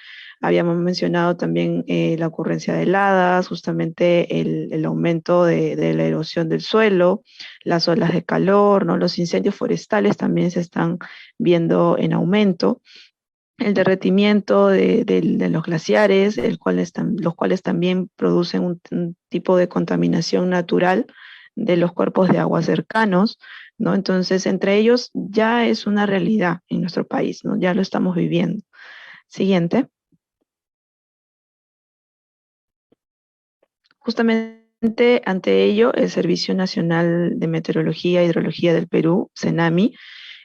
Habíamos mencionado también la ocurrencia de heladas, justamente el aumento de la erosión del suelo, las olas de calor, ¿no? Los incendios forestales también se están viendo en aumento. El derretimiento de los glaciares, los cuales también producen un tipo de contaminación natural de los cuerpos de agua cercanos, ¿no? Entonces, entre ellos ya es una realidad en nuestro país, ¿no? Ya lo estamos viviendo. Siguiente. Justamente ante ello, el Servicio Nacional de Meteorología e Hidrología del Perú, CENAMI,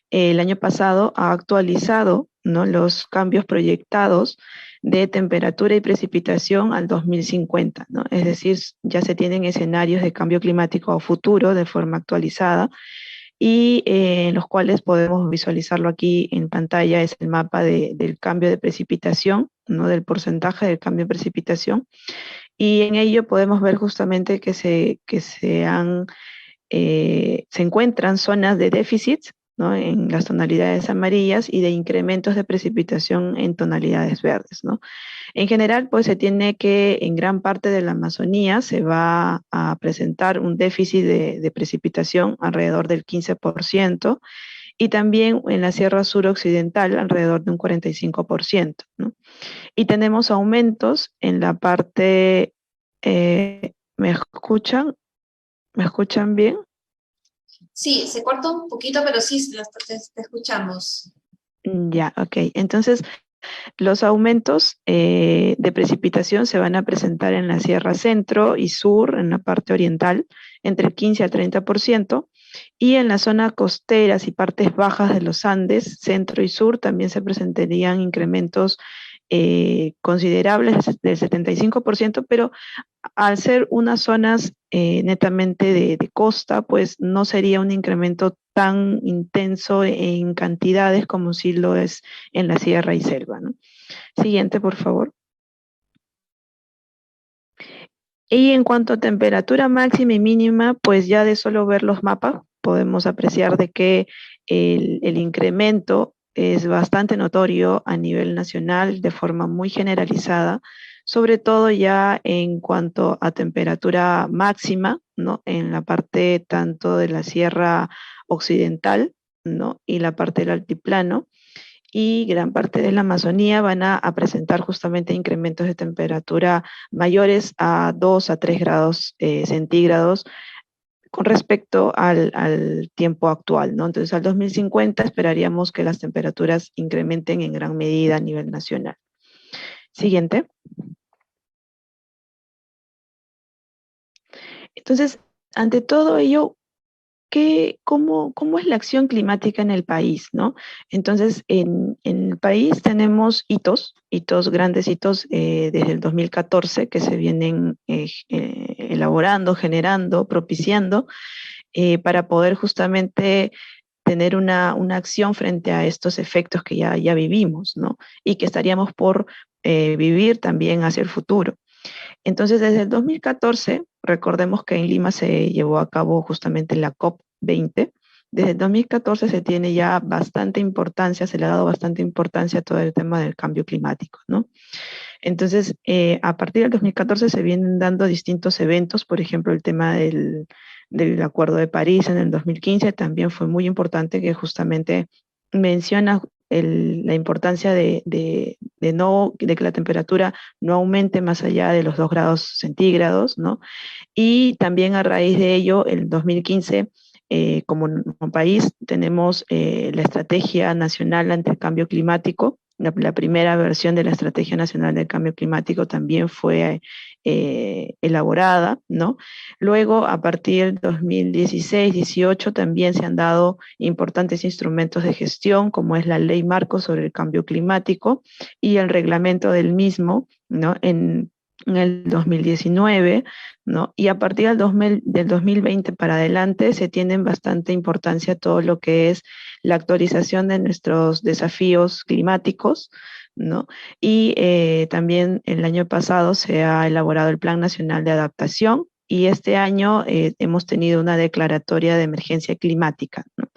el año pasado ha actualizado, ¿no? Los cambios proyectados de temperatura y precipitación al 2050, ¿no? Es decir, ya se tienen escenarios de cambio climático a futuro de forma actualizada y en los cuales podemos visualizarlo aquí en pantalla, es el mapa del cambio de precipitación, ¿no? Del porcentaje del cambio de precipitación, y en ello podemos ver justamente que se encuentran zonas de déficit, ¿no? En las tonalidades amarillas y de incrementos de precipitación en tonalidades verdes, ¿no? En general, pues se tiene que en gran parte de la Amazonía se va a presentar un déficit de precipitación alrededor del 15%, y también en la Sierra Suroccidental alrededor de un 45%, ¿no? Y tenemos aumentos en la parte, ¿me escuchan? ¿Me escuchan bien? Sí, se corta un poquito, pero sí, te escuchamos. Ya, ok. Entonces, los aumentos de precipitación se van a presentar en la Sierra Centro y Sur, en la parte oriental, entre el 15 al 30%, y en la zona costeras y partes bajas de los Andes, Centro y Sur, también se presentarían incrementos considerables del 75%, pero al ser unas zonas netamente de costa, pues no sería un incremento tan intenso en cantidades como si lo es en la sierra y selva, ¿no? Siguiente, por favor. Y en cuanto a temperatura máxima y mínima, pues ya de solo ver los mapas podemos apreciar de que el incremento es bastante notorio a nivel nacional de forma muy generalizada, sobre todo ya en cuanto a temperatura máxima, ¿no? En la parte tanto de la Sierra Occidental, ¿no? Y la parte del altiplano, y gran parte de la Amazonía van a presentar justamente incrementos de temperatura mayores a 2 a 3 grados centígrados con respecto al tiempo actual, ¿no? Entonces, al 2050 esperaríamos que las temperaturas incrementen en gran medida a nivel nacional. Siguiente. Entonces, ante todo ello, cómo es la acción climática en el país, ¿no? Entonces, en el país tenemos grandes hitos desde el 2014 que se vienen elaborando, generando, propiciando, para poder justamente tener una acción frente a estos efectos que ya vivimos, ¿no? Y que estaríamos por vivir también hacia el futuro. Entonces, desde el 2014, recordemos que en Lima se llevó a cabo justamente la COP20. Desde el 2014 se tiene ya bastante importancia, se le ha dado bastante importancia a todo el tema del cambio climático, ¿no? Entonces, a partir del 2014 se vienen dando distintos eventos, por ejemplo, el tema del Acuerdo de París en el 2015 también fue muy importante, que justamente menciona la importancia de que la temperatura no aumente más allá de los 2 grados centígrados, ¿no? Y también a raíz de ello, en 2015, como país, tenemos la Estrategia Nacional ante el Cambio Climático. La primera versión de la Estrategia Nacional del Cambio Climático también fue elaborada, ¿no? Luego, a partir del 2016-18, también se han dado importantes instrumentos de gestión, como es la Ley Marco sobre el Cambio Climático y el reglamento del mismo, ¿no? En el 2019, ¿no? Y a partir del 2020 para adelante se tienen bastante importancia todo lo que es la actualización de nuestros desafíos climáticos, ¿no? Y también el año pasado se ha elaborado el Plan Nacional de Adaptación y este año hemos tenido una declaratoria de emergencia climática, ¿no?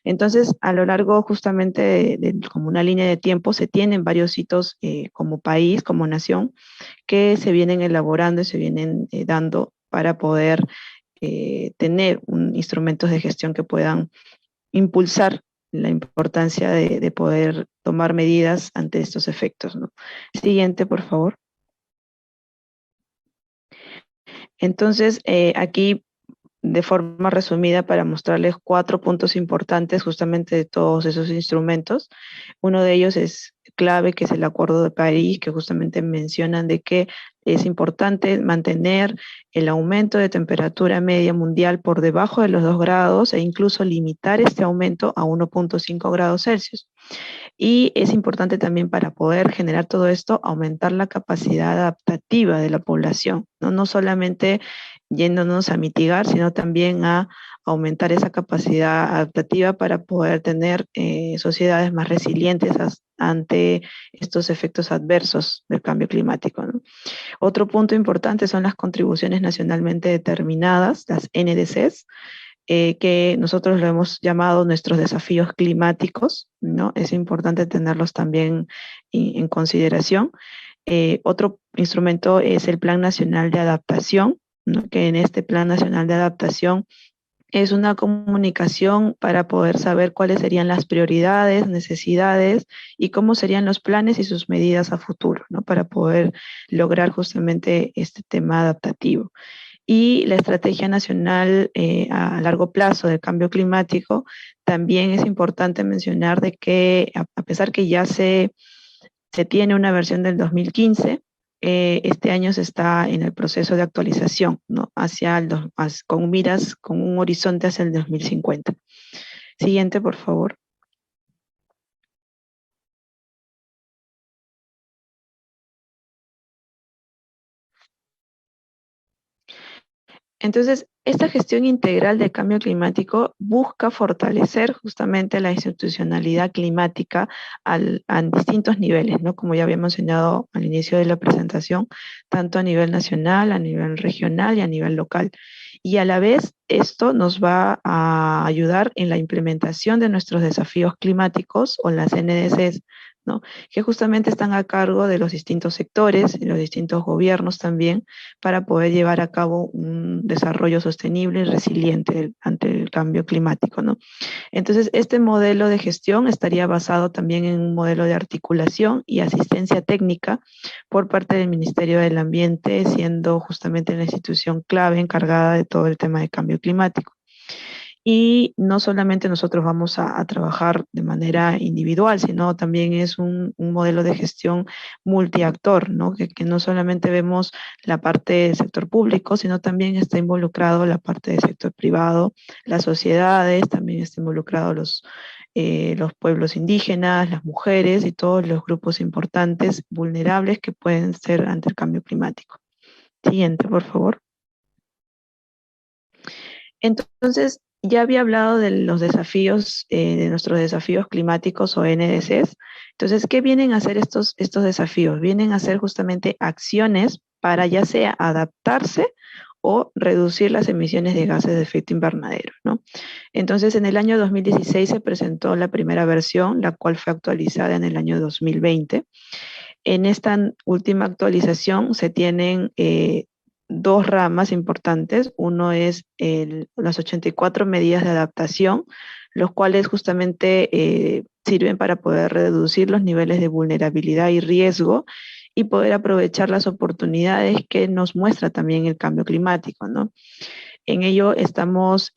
Entonces, a lo largo justamente como una línea de tiempo, se tienen varios hitos como país, como nación, que se vienen elaborando y se vienen dando para poder tener instrumentos de gestión que puedan impulsar la importancia de poder tomar medidas ante estos efectos, ¿no? Siguiente, por favor. Entonces, aquí de forma resumida para mostrarles 4 puntos importantes justamente de todos esos instrumentos. Uno de ellos es clave, que es el Acuerdo de París, que justamente mencionan de que es importante mantener el aumento de temperatura media mundial por debajo de los 2 grados e incluso limitar este aumento a 1.5 grados Celsius. Y es importante también, para poder generar todo esto, aumentar la capacidad adaptativa de la población, ¿no? No solamente yéndonos a mitigar, sino también a aumentar esa capacidad adaptativa para poder tener sociedades más resilientes ante estos efectos adversos del cambio climático, ¿no? Otro punto importante son las contribuciones nacionalmente determinadas, las NDCs, que nosotros lo hemos llamado nuestros desafíos climáticos, ¿no? Es importante tenerlos también en consideración. Otro instrumento es el Plan Nacional de Adaptación, ¿no? Que en este Plan Nacional de Adaptación es una comunicación para poder saber cuáles serían las prioridades, necesidades y cómo serían los planes y sus medidas a futuro, ¿no? Para poder lograr justamente este tema adaptativo. Y la Estrategia Nacional a largo plazo del Cambio Climático, también es importante mencionar de que a pesar que ya se tiene una versión del 2015, este año se está en el proceso de actualización, ¿no? Con miras, con un horizonte hacia el 2050. Siguiente, por favor. Entonces, esta gestión integral del cambio climático busca fortalecer justamente la institucionalidad climática a distintos niveles, ¿no? Como ya había mencionado al inicio de la presentación, tanto a nivel nacional, a nivel regional y a nivel local. Y a la vez, esto nos va a ayudar en la implementación de nuestros desafíos climáticos o las NDCs, ¿no? Que justamente están a cargo de los distintos sectores y los distintos gobiernos también para poder llevar a cabo un desarrollo sostenible y resiliente ante el cambio climático, ¿no? Entonces, este modelo de gestión estaría basado también en un modelo de articulación y asistencia técnica por parte del Ministerio del Ambiente, siendo justamente la institución clave encargada de todo el tema de cambio climático. Y no solamente nosotros vamos a trabajar de manera individual, sino también es un modelo de gestión multiactor, ¿no? Que no solamente vemos la parte del sector público, sino también está involucrado la parte del sector privado, las sociedades, también está involucrado los pueblos indígenas, las mujeres y todos los grupos importantes, vulnerables que pueden ser ante el cambio climático. Siguiente, por favor. Entonces, ya había hablado de los desafíos, de nuestros desafíos climáticos o NDCs. Entonces, ¿qué vienen a hacer estos desafíos? Vienen a hacer justamente acciones para ya sea adaptarse o reducir las emisiones de gases de efecto invernadero, ¿no? Entonces, en el año 2016 se presentó la primera versión, la cual fue actualizada en el año 2020. En esta última actualización se tienen dos ramas importantes. Uno es las 84 medidas de adaptación, los cuales justamente sirven para poder reducir los niveles de vulnerabilidad y riesgo y poder aprovechar las oportunidades que nos muestra también el cambio climático, ¿no? En ello hemos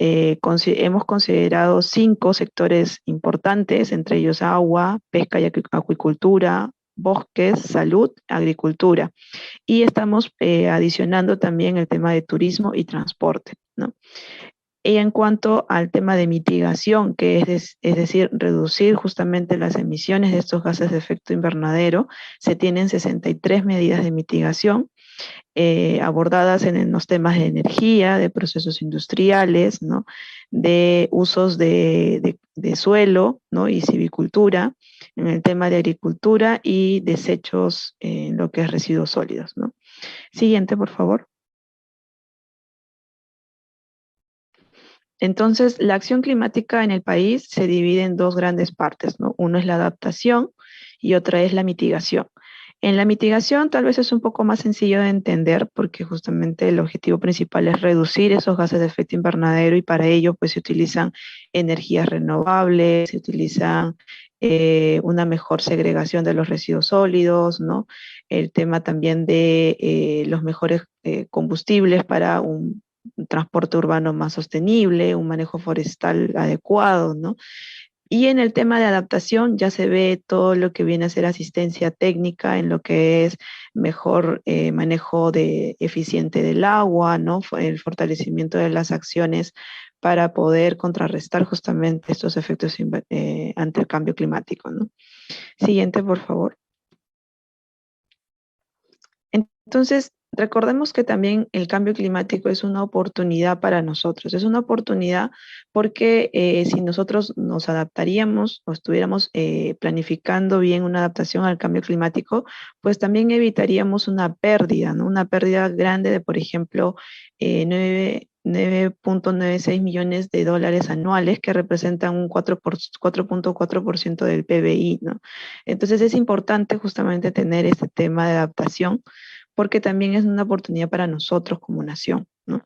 considerado 5 sectores importantes, entre ellos agua, pesca y acuicultura, bosques, salud, agricultura. Y estamos adicionando también el tema de turismo y transporte, ¿no? Y en cuanto al tema de mitigación, que es decir, reducir justamente las emisiones de estos gases de efecto invernadero, se tienen 63 medidas de mitigación abordadas en los temas de energía, de procesos industriales, ¿no? De usos de suelo, ¿no? Y silvicultura, en el tema de agricultura y desechos en lo que es residuos sólidos, ¿no? Siguiente, por favor. Entonces, la acción climática en el país se divide en dos grandes partes, ¿no? Uno es la adaptación y otra es la mitigación. En la mitigación tal vez es un poco más sencillo de entender porque justamente el objetivo principal es reducir esos gases de efecto invernadero y para ello pues se utilizan energías renovables, se utilizan una mejor segregación de los residuos sólidos, ¿no? El tema también de los mejores combustibles para un transporte urbano más sostenible, un manejo forestal adecuado, ¿no? Y en el tema de adaptación ya se ve todo lo que viene a ser asistencia técnica en lo que es mejor manejo eficiente del agua, ¿no? El fortalecimiento de las acciones para poder contrarrestar justamente estos efectos ante el cambio climático, ¿no? Siguiente, por favor. Entonces, recordemos que también el cambio climático es una oportunidad para nosotros. Es una oportunidad porque si nosotros nos adaptaríamos o estuviéramos planificando bien una adaptación al cambio climático, pues también evitaríamos una pérdida, ¿no? Una pérdida grande de, por ejemplo, 9.96 millones de dólares anuales, que representan un 4.4% del PBI, ¿no? Entonces es importante justamente tener este tema de adaptación porque también es una oportunidad para nosotros como nación, ¿no?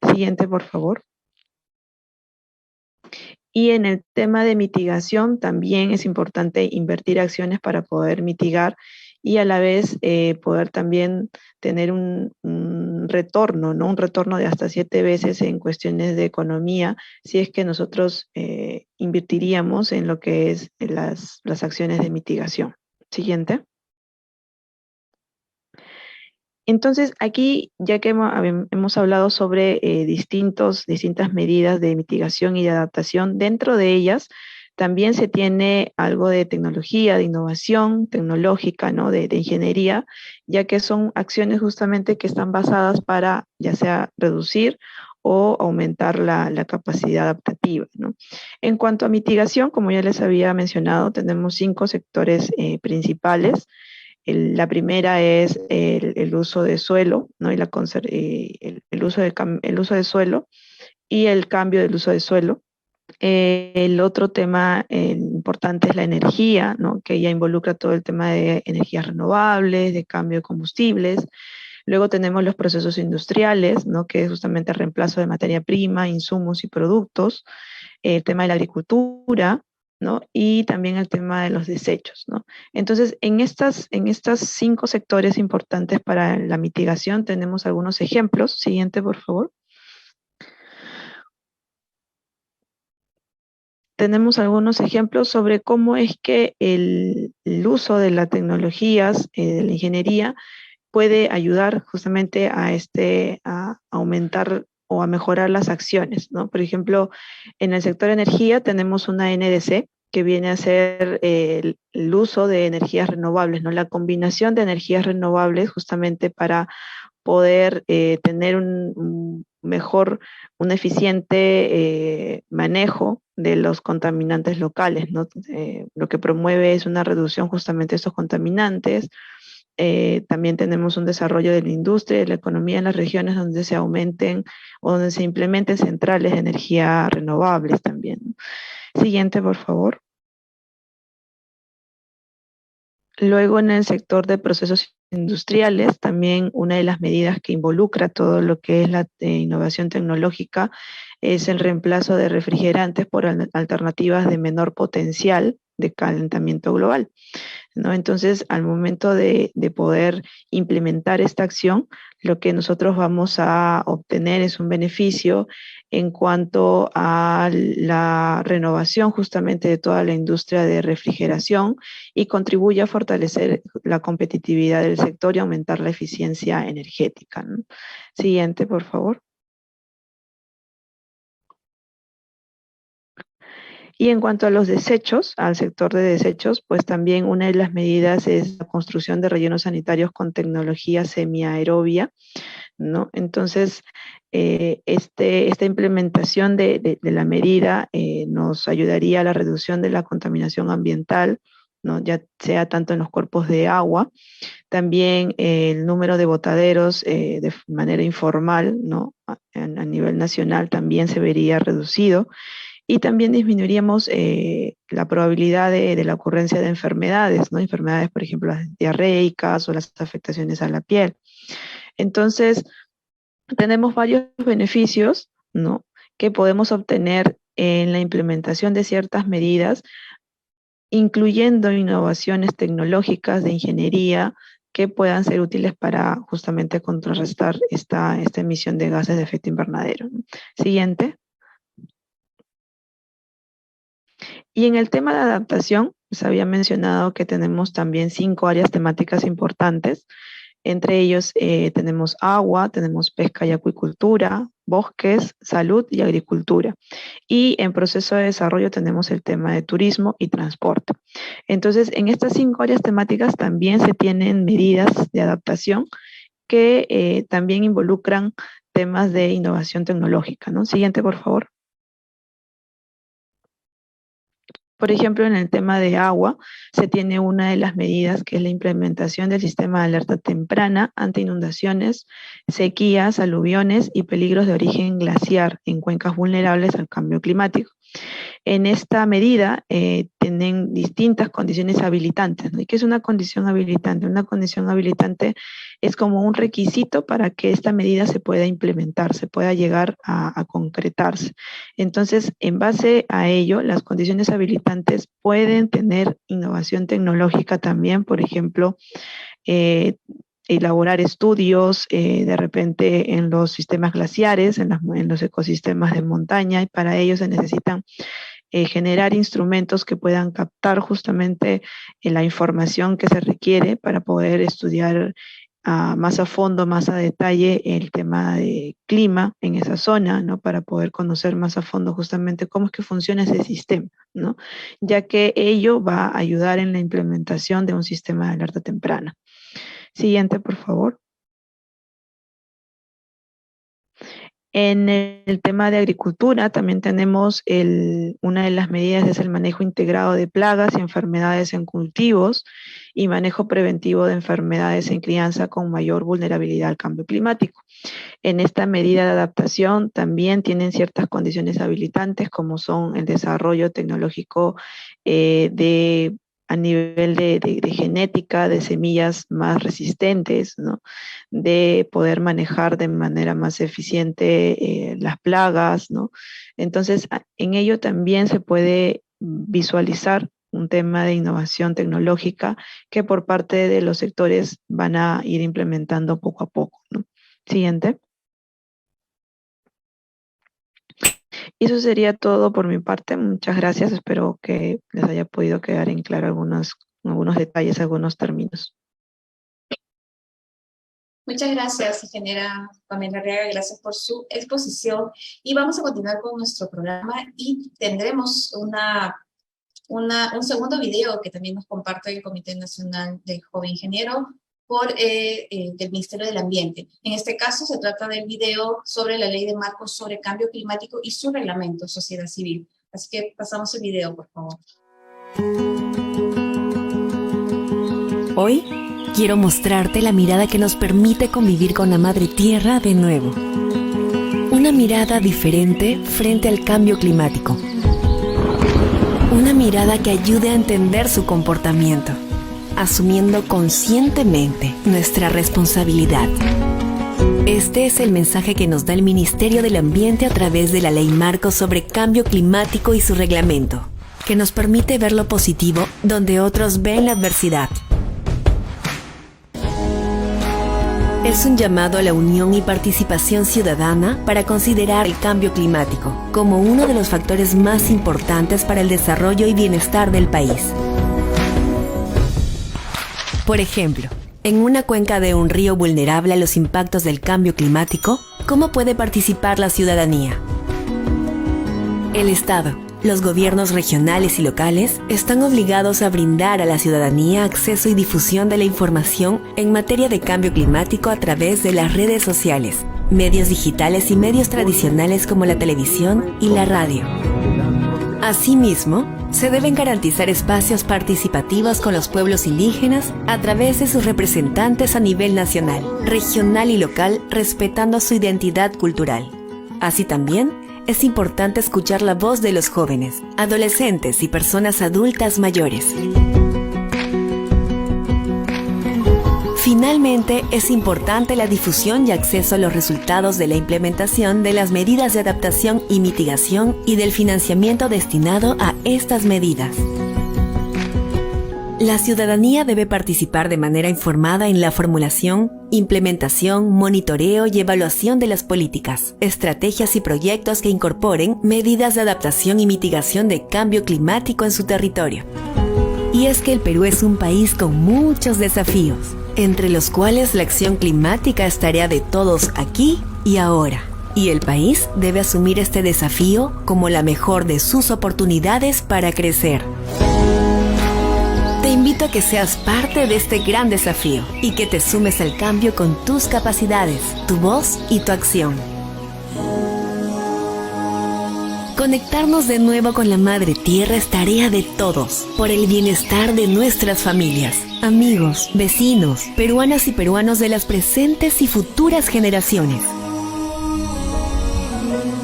Siguiente, por favor. Y en el tema de mitigación también es importante invertir acciones para poder mitigar y a la vez poder también tener un retorno, ¿no? Un retorno de hasta 7 veces en cuestiones de economía, si es que nosotros invertiríamos en lo que es las acciones de mitigación. Siguiente. Entonces, aquí, ya que hemos hablado sobre distintas medidas de mitigación y de adaptación, dentro de ellas también se tiene algo de tecnología, de innovación tecnológica, ¿no? De ingeniería, ya que son acciones justamente que están basadas para ya sea reducir o aumentar la capacidad adaptativa, ¿no? En cuanto a mitigación, como ya les había mencionado, tenemos 5 sectores principales. La primera es el uso de suelo, ¿no? Y el uso de suelo y el cambio del uso de suelo. El otro tema importante es la energía, ¿no? Que ya involucra todo el tema de energías renovables, de cambio de combustibles. Luego tenemos los procesos industriales, ¿no? Que es justamente el reemplazo de materia prima, insumos y productos, el tema de la agricultura, ¿no? Y también el tema de los desechos, ¿no? Entonces, en estas 5 sectores importantes para la mitigación tenemos algunos ejemplos. Siguiente, por favor. Tenemos algunos ejemplos sobre cómo es que el uso de las tecnologías, de la ingeniería, puede ayudar justamente a aumentar o a mejorar las acciones, ¿no? Por ejemplo, en el sector energía tenemos una NDC que viene a ser el uso de energías renovables, ¿no? La combinación de energías renovables justamente para poder tener un mejor, un eficiente manejo de los contaminantes locales, ¿no? Lo que promueve es una reducción justamente de estos contaminantes. También tenemos un desarrollo de la industria y de la economía en las regiones donde se aumenten o donde se implementen centrales de energía renovables también. Siguiente, por favor. Luego, en el sector de procesos industriales, también una de las medidas que involucra todo lo que es la innovación tecnológica es el reemplazo de refrigerantes por alternativas de menor potencial de calentamiento global, ¿no? Entonces, al momento de poder implementar esta acción, lo que nosotros vamos a obtener es un beneficio en cuanto a la renovación justamente de toda la industria de refrigeración y contribuye a fortalecer la competitividad del sector y aumentar la eficiencia energética, ¿no? Siguiente, por favor. Y en cuanto a los desechos, al sector de desechos, pues también una de las medidas es la construcción de rellenos sanitarios con tecnología semiaerobia, ¿no? Entonces, esta implementación de la medida nos ayudaría a la reducción de la contaminación ambiental, ¿no? Ya sea tanto en los cuerpos de agua, también el número de botaderos de manera informal, ¿no? A nivel nacional también se vería reducido. Y también disminuiríamos la probabilidad de la ocurrencia de enfermedades, ¿no? Enfermedades, por ejemplo, las diarreicas o las afectaciones a la piel. Entonces, tenemos varios beneficios, ¿no? Que podemos obtener en la implementación de ciertas medidas, incluyendo innovaciones tecnológicas de ingeniería que puedan ser útiles para justamente contrarrestar esta emisión de gases de efecto invernadero. Siguiente. Y en el tema de adaptación, se había mencionado que tenemos también 5 áreas temáticas importantes. Entre ellos tenemos agua, tenemos pesca y acuicultura, bosques, salud y agricultura. Y en proceso de desarrollo tenemos el tema de turismo y transporte. Entonces, en estas 5 áreas temáticas también se tienen medidas de adaptación que también involucran temas de innovación tecnológica, ¿no? Siguiente, por favor. Por ejemplo, en el tema de agua, se tiene una de las medidas que es la implementación del sistema de alerta temprana ante inundaciones, sequías, aluviones y peligros de origen glaciar en cuencas vulnerables al cambio climático. En esta medida tienen distintas condiciones habilitantes, ¿no? ¿Y qué es una condición habilitante? Una condición habilitante es como un requisito para que esta medida se pueda implementar, se pueda llegar a concretarse. Entonces, en base a ello, las condiciones habilitantes pueden tener innovación tecnológica también, por ejemplo, elaborar estudios de repente en los sistemas glaciares, en los ecosistemas de montaña, y para ello se necesitan generar instrumentos que puedan captar justamente la información que se requiere para poder estudiar más a fondo, más a detalle el tema de clima en esa zona, ¿no? Para poder conocer más a fondo justamente cómo es que funciona ese sistema, ¿no? Ya que ello va a ayudar en la implementación de un sistema de alerta temprana. Siguiente, por favor. En el tema de agricultura también tenemos una de las medidas es el manejo integrado de plagas y enfermedades en cultivos y manejo preventivo de enfermedades en crianza con mayor vulnerabilidad al cambio climático. En esta medida de adaptación también tienen ciertas condiciones habilitantes como son el desarrollo tecnológico a nivel de genética, de semillas más resistentes, ¿no? De poder manejar de manera más eficiente las plagas, ¿no? Entonces, en ello también se puede visualizar un tema de innovación tecnológica que por parte de los sectores van a ir implementando poco a poco, ¿no? Siguiente. Y eso sería todo por mi parte. Muchas gracias. Espero que les haya podido quedar en claro algunos detalles, algunos términos. Muchas gracias, ingeniera Pamela Arriaga, gracias por su exposición. Y vamos a continuar con nuestro programa y tendremos un segundo video que también nos comparte el Comité Nacional del Joven Ingeniero del Ministerio del Ambiente. En este caso se trata del video sobre la Ley de Marcos sobre Cambio Climático y su reglamento, Sociedad Civil. Así que pasamos el video, por favor. Hoy quiero mostrarte la mirada que nos permite convivir con la Madre Tierra de nuevo. Una mirada diferente frente al cambio climático. Una mirada que ayude a entender su comportamiento, asumiendo conscientemente nuestra responsabilidad. Este es el mensaje que nos da el Ministerio del Ambiente a través de la Ley Marco sobre Cambio Climático y su reglamento, que nos permite ver lo positivo donde otros ven la adversidad. Es un llamado a la unión y participación ciudadana para considerar el cambio climático como uno de los factores más importantes para el desarrollo y bienestar del país. Por ejemplo, en una cuenca de un río vulnerable a los impactos del cambio climático, ¿cómo puede participar la ciudadanía? El Estado, los gobiernos regionales y locales están obligados a brindar a la ciudadanía acceso y difusión de la información en materia de cambio climático a través de las redes sociales, medios digitales y medios tradicionales como la televisión y la radio. Asimismo, se deben garantizar espacios participativos con los pueblos indígenas a través de sus representantes a nivel nacional, regional y local, respetando su identidad cultural. Así también, es importante escuchar la voz de los jóvenes, adolescentes y personas adultas mayores. Finalmente, es importante la difusión y acceso a los resultados de la implementación de las medidas de adaptación y mitigación y del financiamiento destinado a estas medidas. La ciudadanía debe participar de manera informada en la formulación, implementación, monitoreo y evaluación de las políticas, estrategias y proyectos que incorporen medidas de adaptación y mitigación de cambio climático en su territorio. Y es que el Perú es un país con muchos desafíos, entre los cuales la acción climática es tarea de todos aquí y ahora. Y el país debe asumir este desafío como la mejor de sus oportunidades para crecer. Te invito a que seas parte de este gran desafío y que te sumes al cambio con tus capacidades, tu voz y tu acción. Conectarnos de nuevo con la Madre Tierra es tarea de todos, por el bienestar de nuestras familias, amigos, vecinos, peruanas y peruanos de las presentes y futuras generaciones.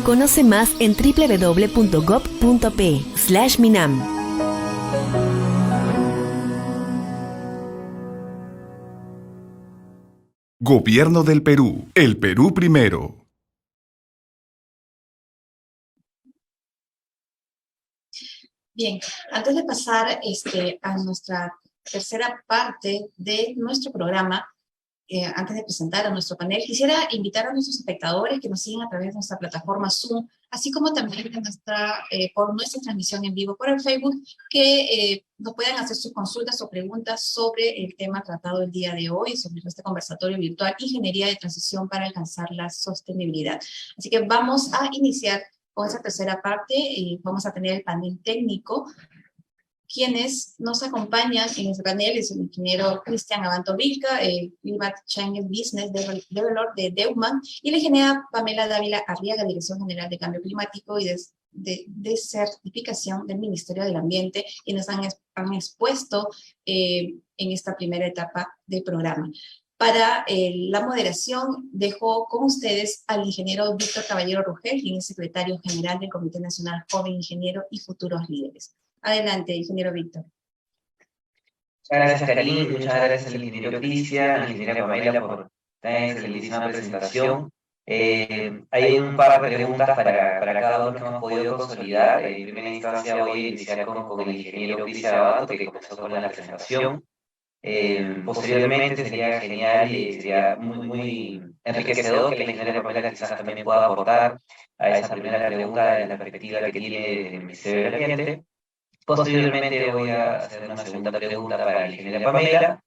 Conoce más en www.gov.pe/minam. Gobierno del Perú. El Perú primero. Bien, antes de pasar a nuestra tercera parte de nuestro programa, antes de presentar a nuestro panel, quisiera invitar a nuestros espectadores que nos siguen a través de nuestra plataforma Zoom, así como también por nuestra transmisión en vivo por el Facebook, que nos puedan hacer sus consultas o preguntas sobre el tema tratado el día de hoy, sobre este conversatorio virtual, Ingeniería de Transición para alcanzar la sostenibilidad. Así que vamos a iniciar con esa tercera parte y vamos a tener el panel técnico Quienes nos acompañan en este panel es el ingeniero Cristian Abanto Vilca, Climate Change Business Developer de Deutman, y la ingeniera Pamela Dávila Arriaga, Dirección General de Cambio Climático y de certificación del Ministerio del Ambiente, quienes han expuesto en esta primera etapa del programa. Para la moderación dejo con ustedes al ingeniero Víctor Caballero Rugel, quien es secretario general del Comité Nacional Joven Ingeniero y Futuros Líderes. Adelante, ingeniero Víctor. Muchas gracias, Karine. Muchas gracias al ingeniero Cristian, a la ingeniera Pamela por esta excelentísima presentación. Hay un par de preguntas para cada uno que hemos podido consolidar. En primera instancia voy a iniciar con el ingeniero Cristian Abanto, que comenzó con la presentación. Posteriormente sería genial y sería muy enriquecedor que la ingeniera Pamela quizás también pueda aportar a esa primera pregunta de la perspectiva que tiene del Ministerio del Ambiente. Posteriormente voy a hacer una segunda pregunta para la ingeniera Pamela,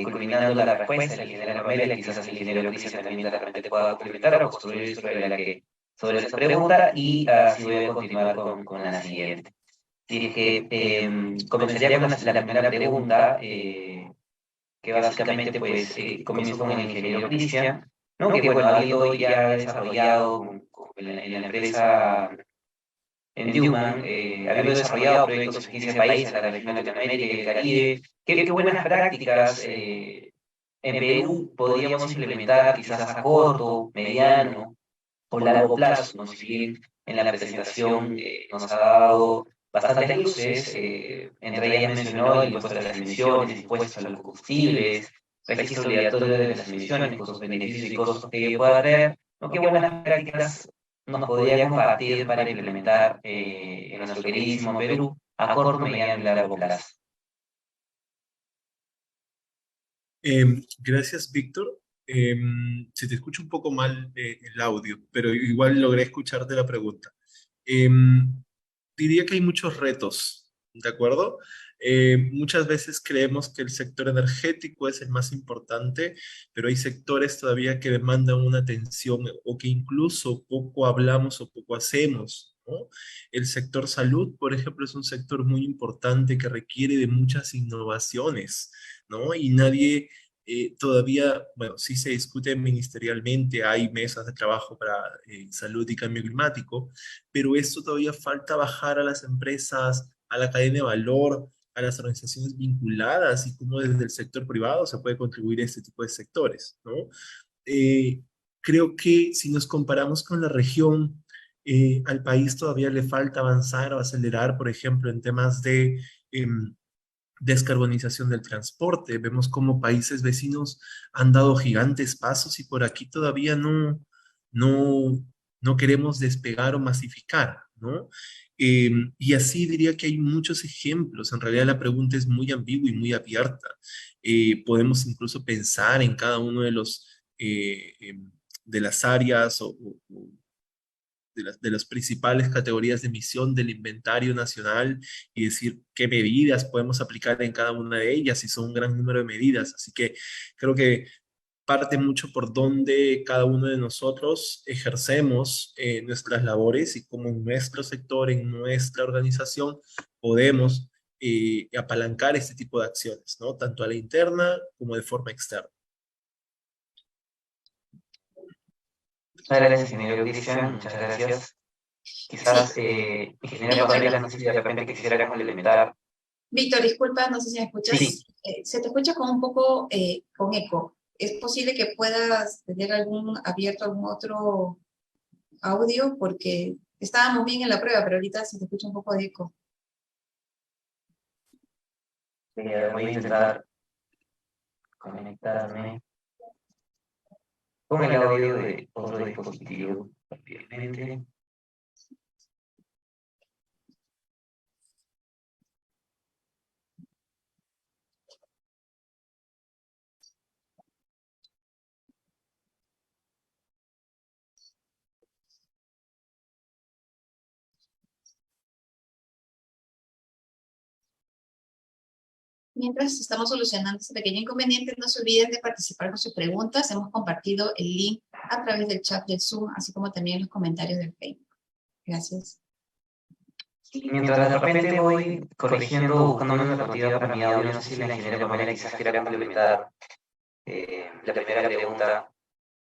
culminando la respuesta de la ingeniera Pamela, quizás el ingeniero Cristian también de repente pueda complementar o construir sobre esa pregunta, y así voy a continuar con la siguiente. Así que comenzaría con la primera pregunta, que básicamente pues comienzo con el ingeniero Cristian, ¿no? Que bueno, habiendo ya desarrollado en la empresa en Deutman, habiendo desarrollado proyectos en 15 países de la región de Latinoamérica y el Caribe, ¿qué buenas prácticas en Perú podríamos implementar quizás a corto, mediano o largo plazo? ¿No? Si bien en la presentación nos ha dado bastantes luces, entre ellas mencionó el impuesto a las emisiones, impuestos a los combustibles, registro obligatorio de las emisiones, con sus beneficios y costos que ello pueda traer, ¿no? ¿Qué buenas prácticas nos podría compartir para implementar en nuestro queridísimo Perú a corto, mediano y largo plazo? Gracias, Víctor. Se te escucha un poco mal el audio, pero igual logré escucharte la pregunta. Diría que hay muchos retos, ¿de acuerdo? Muchas veces creemos que el sector energético es el más importante, pero hay sectores todavía que demandan una atención o que incluso poco hablamos o poco hacemos, ¿no? El sector salud, por ejemplo, es un sector muy importante que requiere de muchas innovaciones, ¿no? Y nadie todavía, bueno, sí se discute ministerialmente, hay mesas de trabajo para salud y cambio climático, pero esto todavía falta bajar a las empresas, a la cadena de valor, a las organizaciones vinculadas y cómo desde el sector privado se puede contribuir a este tipo de sectores, ¿no? Eh, Creo que si nos comparamos con la región, al país todavía le falta avanzar o acelerar, por ejemplo, en temas de descarbonización del transporte. Vemos cómo países vecinos han dado gigantes pasos y por aquí todavía no queremos despegar o masificar, ¿no? Y así diría que hay muchos ejemplos. En realidad la pregunta es muy ambigua y muy abierta. Podemos incluso pensar en cada uno de de las áreas o de las principales categorías de emisión del inventario nacional y decir qué medidas podemos aplicar en cada una de ellas, y son un gran número de medidas. Así que creo que parte mucho por dónde cada uno de nosotros ejercemos nuestras labores y cómo en nuestro sector, en nuestra organización, podemos apalancar este tipo de acciones, ¿no? Tanto a la interna como de forma externa. Muchas gracias, ingeniero Cristian, muchas gracias. Quizás, ingeniero Pamela, no sé si de repente quisiera complementar. Víctor, disculpa, no sé si me escuchas. Sí. Se te escucha con un poco con eco. ¿Es posible que puedas tener algún otro audio? Porque estábamos bien en la prueba, pero ahorita se te escucha un poco de eco. Voy a intentar conectarme con el audio de otro dispositivo rápidamente. Mientras estamos solucionando este pequeño inconveniente, no se olviden de participar con sus preguntas. Hemos compartido el link a través del chat del Zoom, así como también los comentarios del Facebook. Gracias. Y mientras de repente voy corrigiendo, buscando una alternativa para mi audio, no sé si la ingeniera Pamela quizás quiera complementar la primera pregunta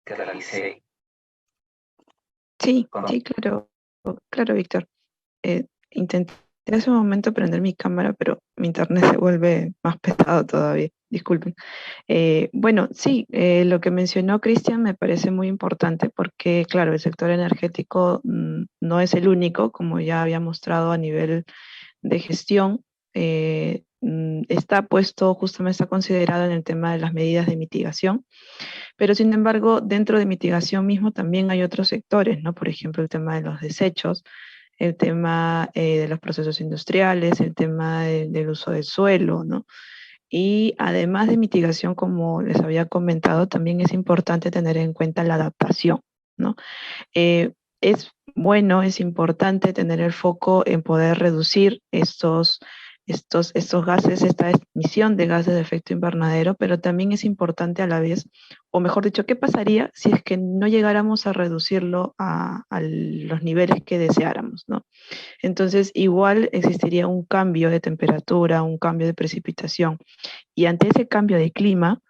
que realicé. Sí, Con... sí, claro, claro, Víctor. Intenté hace un momento prender mi cámara, pero mi internet se vuelve más pesado todavía. Disculpen. Bueno, sí, lo que mencionó Cristian me parece muy importante porque, claro, el sector energético no es el único, como ya había mostrado a nivel de gestión, está puesto, justamente está considerado en el tema de las medidas de mitigación, pero sin embargo, dentro de mitigación mismo también hay otros sectores, ¿no? Por ejemplo, el tema de los desechos, el tema de los procesos industriales, el tema del uso del suelo, ¿no? Y además de mitigación, como les había comentado, también es importante tener en cuenta la adaptación, ¿no? Es bueno, es importante tener el foco en poder reducir estos gases, esta emisión de gases de efecto invernadero, pero también es importante a la vez, o mejor dicho, ¿qué pasaría si es que no llegáramos a reducirlo a los niveles que deseáramos, ¿no? Entonces, igual existiría un cambio de temperatura, un cambio de precipitación, y ante ese cambio de clima,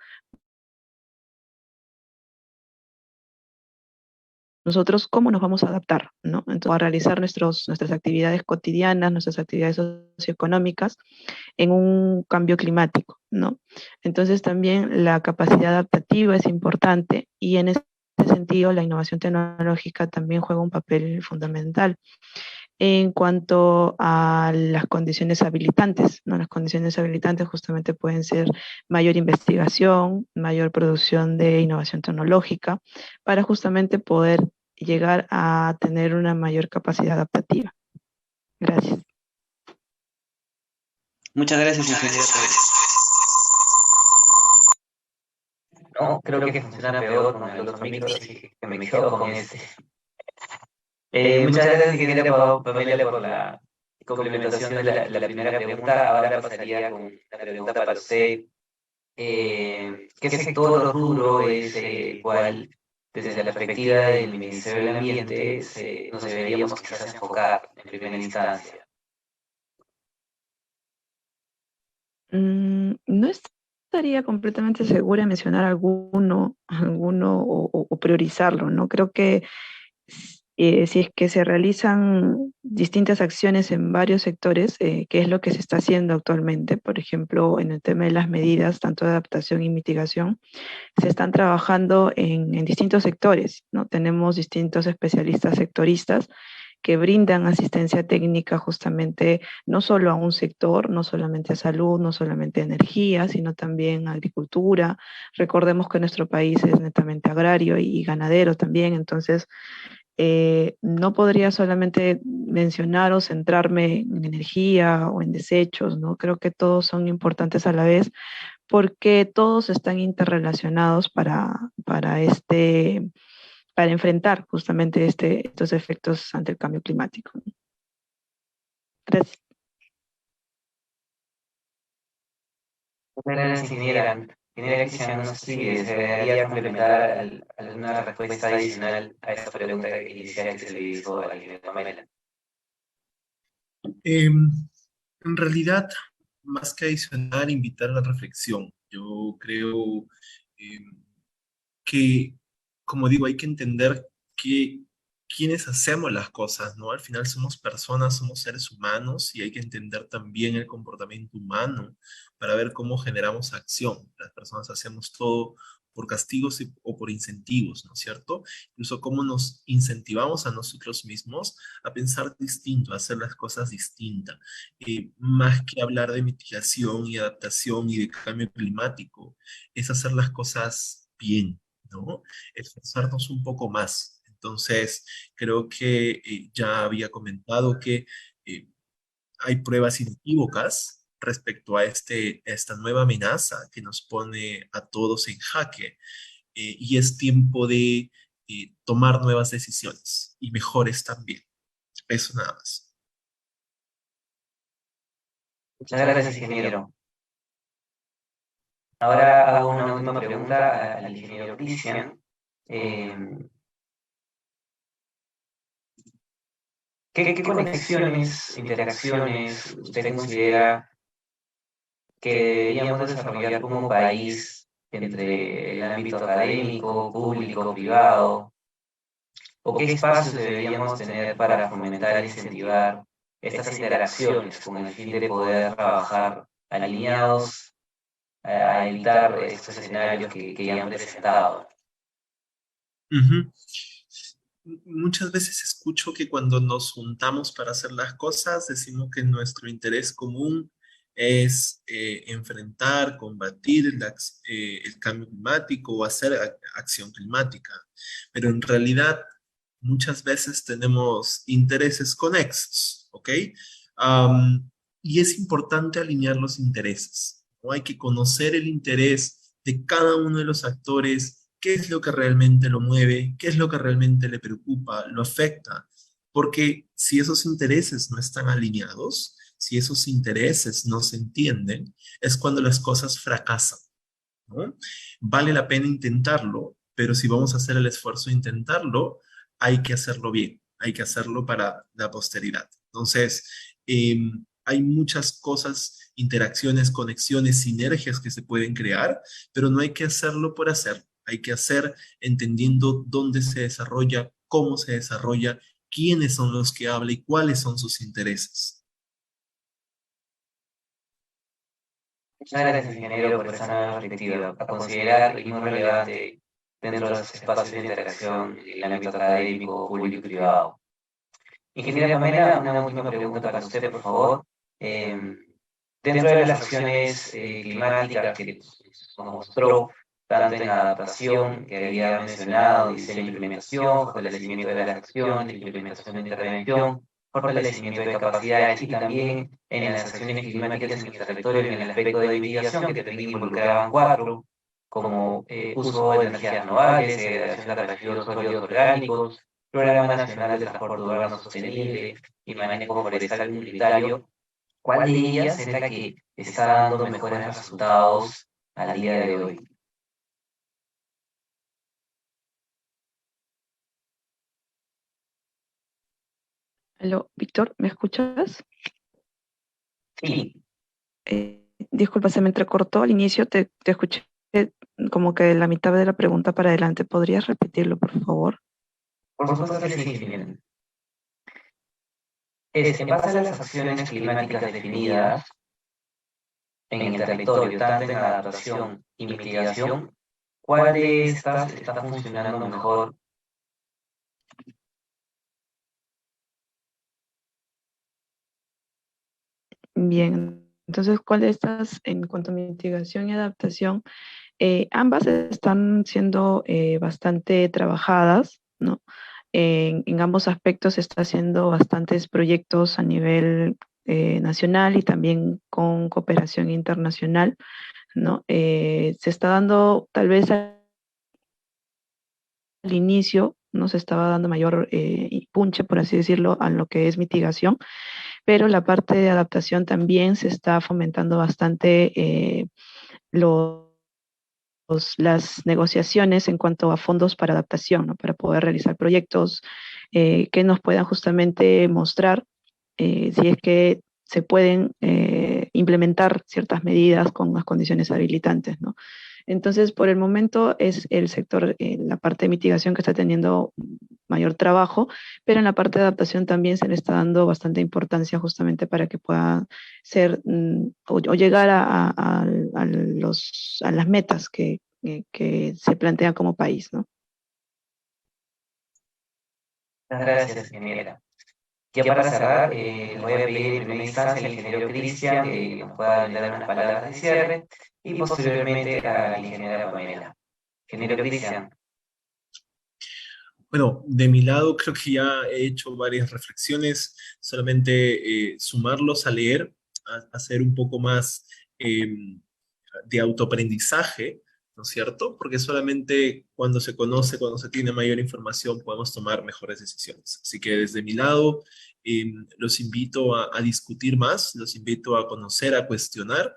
nosotros cómo nos vamos a adaptar, ¿no? Entonces, a realizar nuestras actividades cotidianas, nuestras actividades socioeconómicas en un cambio climático, ¿no? Entonces también la capacidad adaptativa es importante y en ese sentido la innovación tecnológica también juega un papel fundamental. En cuanto a las condiciones habilitantes, ¿no? Las condiciones habilitantes justamente pueden ser mayor investigación, mayor producción de innovación tecnológica, para justamente poder llegar a tener una mayor capacidad adaptativa. Gracias. Muchas gracias, ingeniero. No, creo que funciona peor con el otro micro, así que me quedo con este. Muchas gracias, ingeniera Pamela, por la complementación de la primera pregunta. Ahora pasaría con la pregunta para usted. ¿Qué sector o rubro es el cual, desde la perspectiva del Ministerio del Ambiente, nos deberíamos quizás enfocar en primera instancia? No estaría completamente segura de mencionar alguno o priorizarlo, ¿no? Creo que si es que se realizan distintas acciones en varios sectores, que es lo que se está haciendo actualmente, por ejemplo, en el tema de las medidas, tanto de adaptación y mitigación, se están trabajando en distintos sectores, ¿no? Tenemos distintos especialistas sectoristas que brindan asistencia técnica justamente no solo a un sector, no solamente a salud, no solamente a energía, sino también a agricultura. Recordemos que nuestro país es netamente agrario y ganadero también, entonces no podría solamente mencionar o centrarme en energía o en desechos, ¿no? Creo que todos son importantes a la vez porque todos están interrelacionados para enfrentar justamente estos efectos ante el cambio climático. Gracias. Gracias, ingeniera. Ingeniera Cristian, no sé si desearía complementar alguna respuesta adicional a esta pregunta inicial que se le hizo a la ingeniera Pamela. En realidad, más que adicionar, invitar a la reflexión. Yo creo que, como digo, hay que entender que quienes hacemos las cosas, ¿no? Al final somos personas, somos seres humanos y hay que entender también el comportamiento humano para ver cómo generamos acción. Las personas hacemos todo por castigos o por incentivos, ¿no es cierto? Incluso cómo nos incentivamos a nosotros mismos a pensar distinto, a hacer las cosas distintas. Más que hablar de mitigación y adaptación y de cambio climático, es hacer las cosas bien, ¿no? Esforzarnos un poco más. Entonces, creo que ya había comentado que eh, hay pruebas inequívocas respecto a esta nueva amenaza que nos pone a todos en jaque, y es tiempo de tomar nuevas decisiones y mejores también. Eso nada más. Muchas gracias, ingeniero. Ahora hago una última pregunta al ingeniero Cristian. ¿Qué conexiones, interacciones usted considera que deberíamos desarrollar como país entre el ámbito académico, público, privado? ¿O qué espacios deberíamos tener para fomentar e incentivar estas interacciones con el fin de poder trabajar alineados a evitar estos escenarios que ya han presentado? Ujú. Muchas veces escucho que cuando nos juntamos para hacer las cosas, decimos que nuestro interés común es enfrentar, combatir el cambio climático o hacer acción climática. Pero en realidad muchas veces tenemos intereses conexos, ¿ok? Am, y es importante alinear los intereses, ¿no? Hay que conocer el interés de cada uno de los actores, qué es lo que realmente lo mueve, qué es lo que realmente le preocupa, lo afecta, porque si esos intereses no están alineados, si esos intereses no se entienden, es cuando las cosas fracasan, ¿no? Vale la pena intentarlo, pero si vamos a hacer el esfuerzo de intentarlo, hay que hacerlo bien, hay que hacerlo para la posteridad. Entonces, hay muchas cosas, interacciones, conexiones, sinergias que se pueden crear, pero no hay que hacerlo por hacer, hay que hacer entendiendo dónde se desarrolla, cómo se desarrolla, quiénes son los que hablan y cuáles son sus intereses. Muchas gracias, ingeniero, por esa nueva perspectiva, a considerar y muy relevante dentro de los espacios de interacción en el ámbito académico, público y privado. Ingeniera Pamela, una última pregunta para usted, por favor. Eh, Dentro de las acciones climáticas que nos mostró, tanto en adaptación, que había mencionado, diseño e implementación, fortalecimiento de las acciones, implementación de intervención, fortalecimiento de capacidades y también en las acciones climáticas en el territorio en el aspecto de mitigación, que también involucraban cuatro, como uso de energías renovables, degradación de residuos sólidos orgánicos, Programa Nacional de Transporte Urbano Sostenible y manejo forestal comunitario. ¿Cuál de ellas es la que está dando mejores resultados al día de hoy? Aló, Víctor, ¿me escuchas? Sí, Disculpa, se me entrecortó al inicio, te escuché como que la mitad de la pregunta para adelante. ¿Podrías repetirlo, por favor? por supuesto que sí, ingeniero. En base a las acciones climáticas definidas en el territorio, tanto en adaptación y mitigación, ¿cuál de estas está funcionando mejor? Bien, entonces, ¿cuál de estas, en cuanto a mitigación y adaptación, ambas están siendo bastante trabajadas, ¿no? En ambos aspectos se está haciendo bastantes proyectos a nivel nacional y también con cooperación internacional, ¿no? Se está dando, tal vez al inicio, no se estaba dando mayor punche, por así decirlo, a lo que es mitigación, pero la parte de adaptación también se está fomentando bastante los las negociaciones en cuanto a fondos para adaptación, ¿no? Para poder realizar proyectos que nos puedan justamente mostrar si es que se pueden implementar ciertas medidas con las condiciones habilitantes, ¿no? Entonces, por el momento es el sector, la parte de mitigación que está teniendo mayor trabajo, pero en la parte de adaptación también se le está dando bastante importancia justamente para que pueda ser o llegar a las metas que se plantean como país, ¿no? Muchas gracias, ingeniera. Ya para cerrar, le voy a pedir en primera instancia al ingeniero Cristian que nos pueda dar unas palabras de cierre y posteriormente a la ingeniera Pamela. Ingeniero Cristian. Bueno, de mi lado creo que ya he hecho varias reflexiones, solamente sumarlos a leer, a hacer un poco más de autoaprendizaje, ¿no es cierto? Porque solamente cuando se conoce, cuando se tiene mayor información, podemos tomar mejores decisiones. Así que desde mi lado, los invito a discutir más, los invito a conocer, a cuestionar.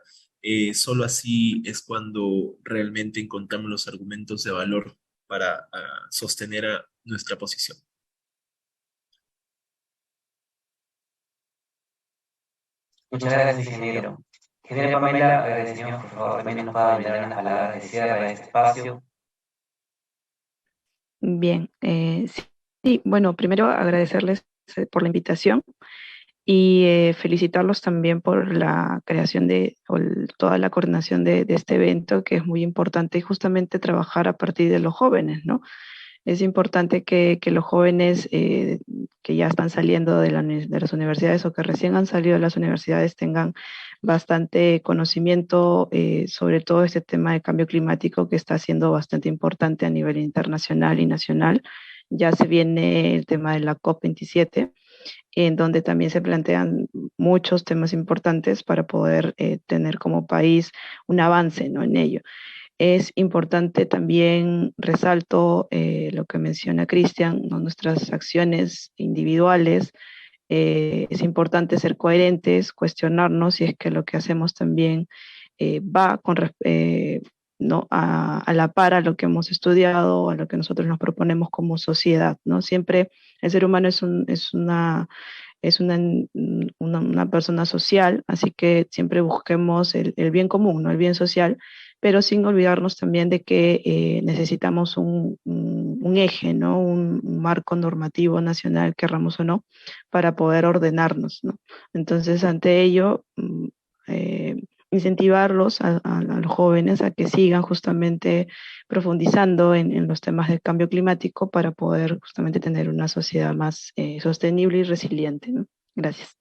Solo así es cuando realmente encontramos los argumentos de valor para sostener a nuestra posición. Muchas gracias, ingeniero. Ingeniero Pamela, agradecemos por favor también nos pueda brindar unas palabras de cierre de este espacio. Bien, sí, bueno, primero agradecerles por la invitación y felicitarlos también por la creación toda la coordinación de este evento, que es muy importante y justamente trabajar a partir de los jóvenes, ¿no? Es importante que los jóvenes que ya están saliendo de las universidades o que recién han salido de las universidades tengan bastante conocimiento sobre todo este tema de cambio climático que está siendo bastante importante a nivel internacional y nacional. Ya se viene el tema de la COP27, en donde también se plantean muchos temas importantes para poder tener como país un avance, ¿no?, en ello. Es importante también, resalto lo que menciona Cristian, ¿no?, nuestras acciones individuales. Es importante ser coherentes, cuestionarnos si es que lo que hacemos también va ¿no?, a la par a lo que hemos estudiado, a lo que nosotros nos proponemos como sociedad, ¿no? Siempre el ser humano es una persona social, así que siempre busquemos el bien común, ¿no?, el bien social, pero sin olvidarnos también de que necesitamos un eje, ¿no?, un marco normativo nacional, querramos o no, para poder ordenarnos, ¿no? Entonces, ante ello, incentivarlos a los jóvenes a que sigan justamente profundizando en los temas del cambio climático para poder justamente tener una sociedad más sostenible y resiliente, ¿no? Gracias.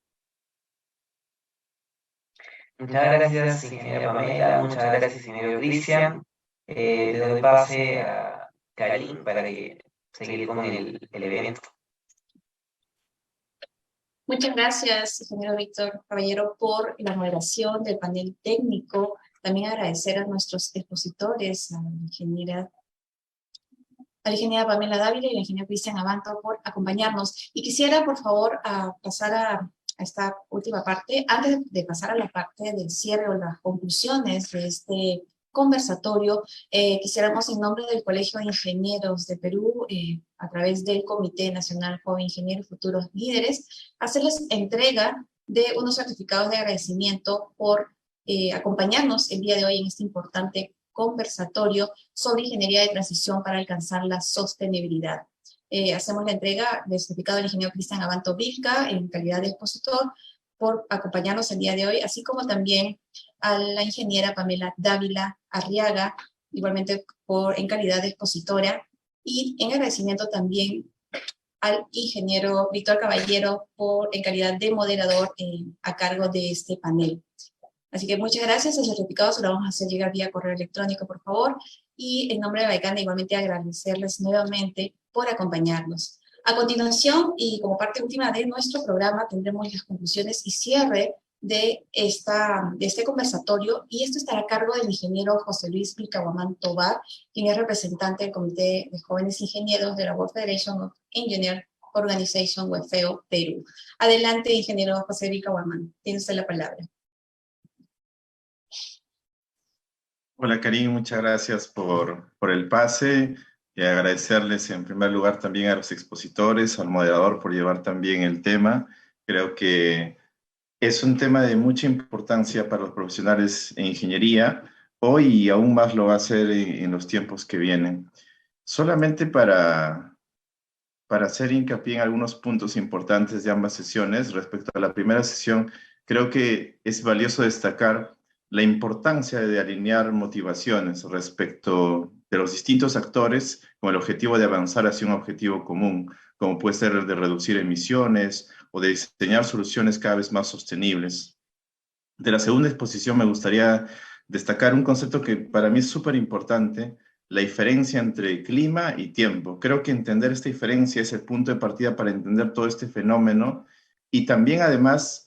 Muchas gracias, ingeniero Pamela, muchas gracias, ingeniero Cristian. Le doy pase a Karim para que seguir con el evento. Muchas gracias, ingeniero Víctor Caballero, por la moderación del panel técnico. También agradecer a nuestros expositores, a la ingeniera Pamela Dávila y al ingeniero Cristian Abanto por acompañarnos. Y quisiera, por favor, pasar a esta última parte, antes de pasar a la parte del cierre o las conclusiones de este conversatorio, quisiéramos en nombre del Colegio de Ingenieros de Perú, a través del Comité Nacional Joven Ingenieros Futuros Líderes, hacerles entrega de unos certificados de agradecimiento por acompañarnos el día de hoy en este importante conversatorio sobre ingeniería de transición para alcanzar la sostenibilidad. Hacemos la entrega del certificado del ingeniero Cristian Abanto Vilca en calidad de expositor por acompañarnos el día de hoy, así como también a la ingeniera Pamela Dávila Arriaga, igualmente en calidad de expositora, y en agradecimiento también al ingeniero Víctor Caballero en calidad de moderador a cargo de este panel. Así que muchas gracias, el certificado se lo vamos a hacer llegar vía correo electrónico, por favor, y en nombre de Baicana igualmente agradecerles nuevamente por acompañarnos. A continuación, y como parte última de nuestro programa, tendremos las conclusiones y cierre de este conversatorio, y esto estará a cargo del ingeniero José Luis Vilcahuamán Tobar, quien es representante del Comité de Jóvenes Ingenieros de la World Federation of Engineers Organization, WFEO, Perú. Adelante, ingeniero José Vilcahuamán, tiene usted la palabra. Hola Karim, muchas gracias por el pase y agradecerles en primer lugar también a los expositores, al moderador por llevar también el tema. Creo que es un tema de mucha importancia para los profesionales en ingeniería hoy y aún más lo va a ser en los tiempos que vienen. Solamente para hacer hincapié en algunos puntos importantes de ambas sesiones, respecto a la primera sesión, creo que es valioso destacar la importancia de alinear motivaciones respecto de los distintos actores con el objetivo de avanzar hacia un objetivo común, como puede ser el de reducir emisiones o de diseñar soluciones cada vez más sostenibles. De la segunda exposición me gustaría destacar un concepto que para mí es súper importante, la diferencia entre clima y tiempo. Creo que entender esta diferencia es el punto de partida para entender todo este fenómeno y también además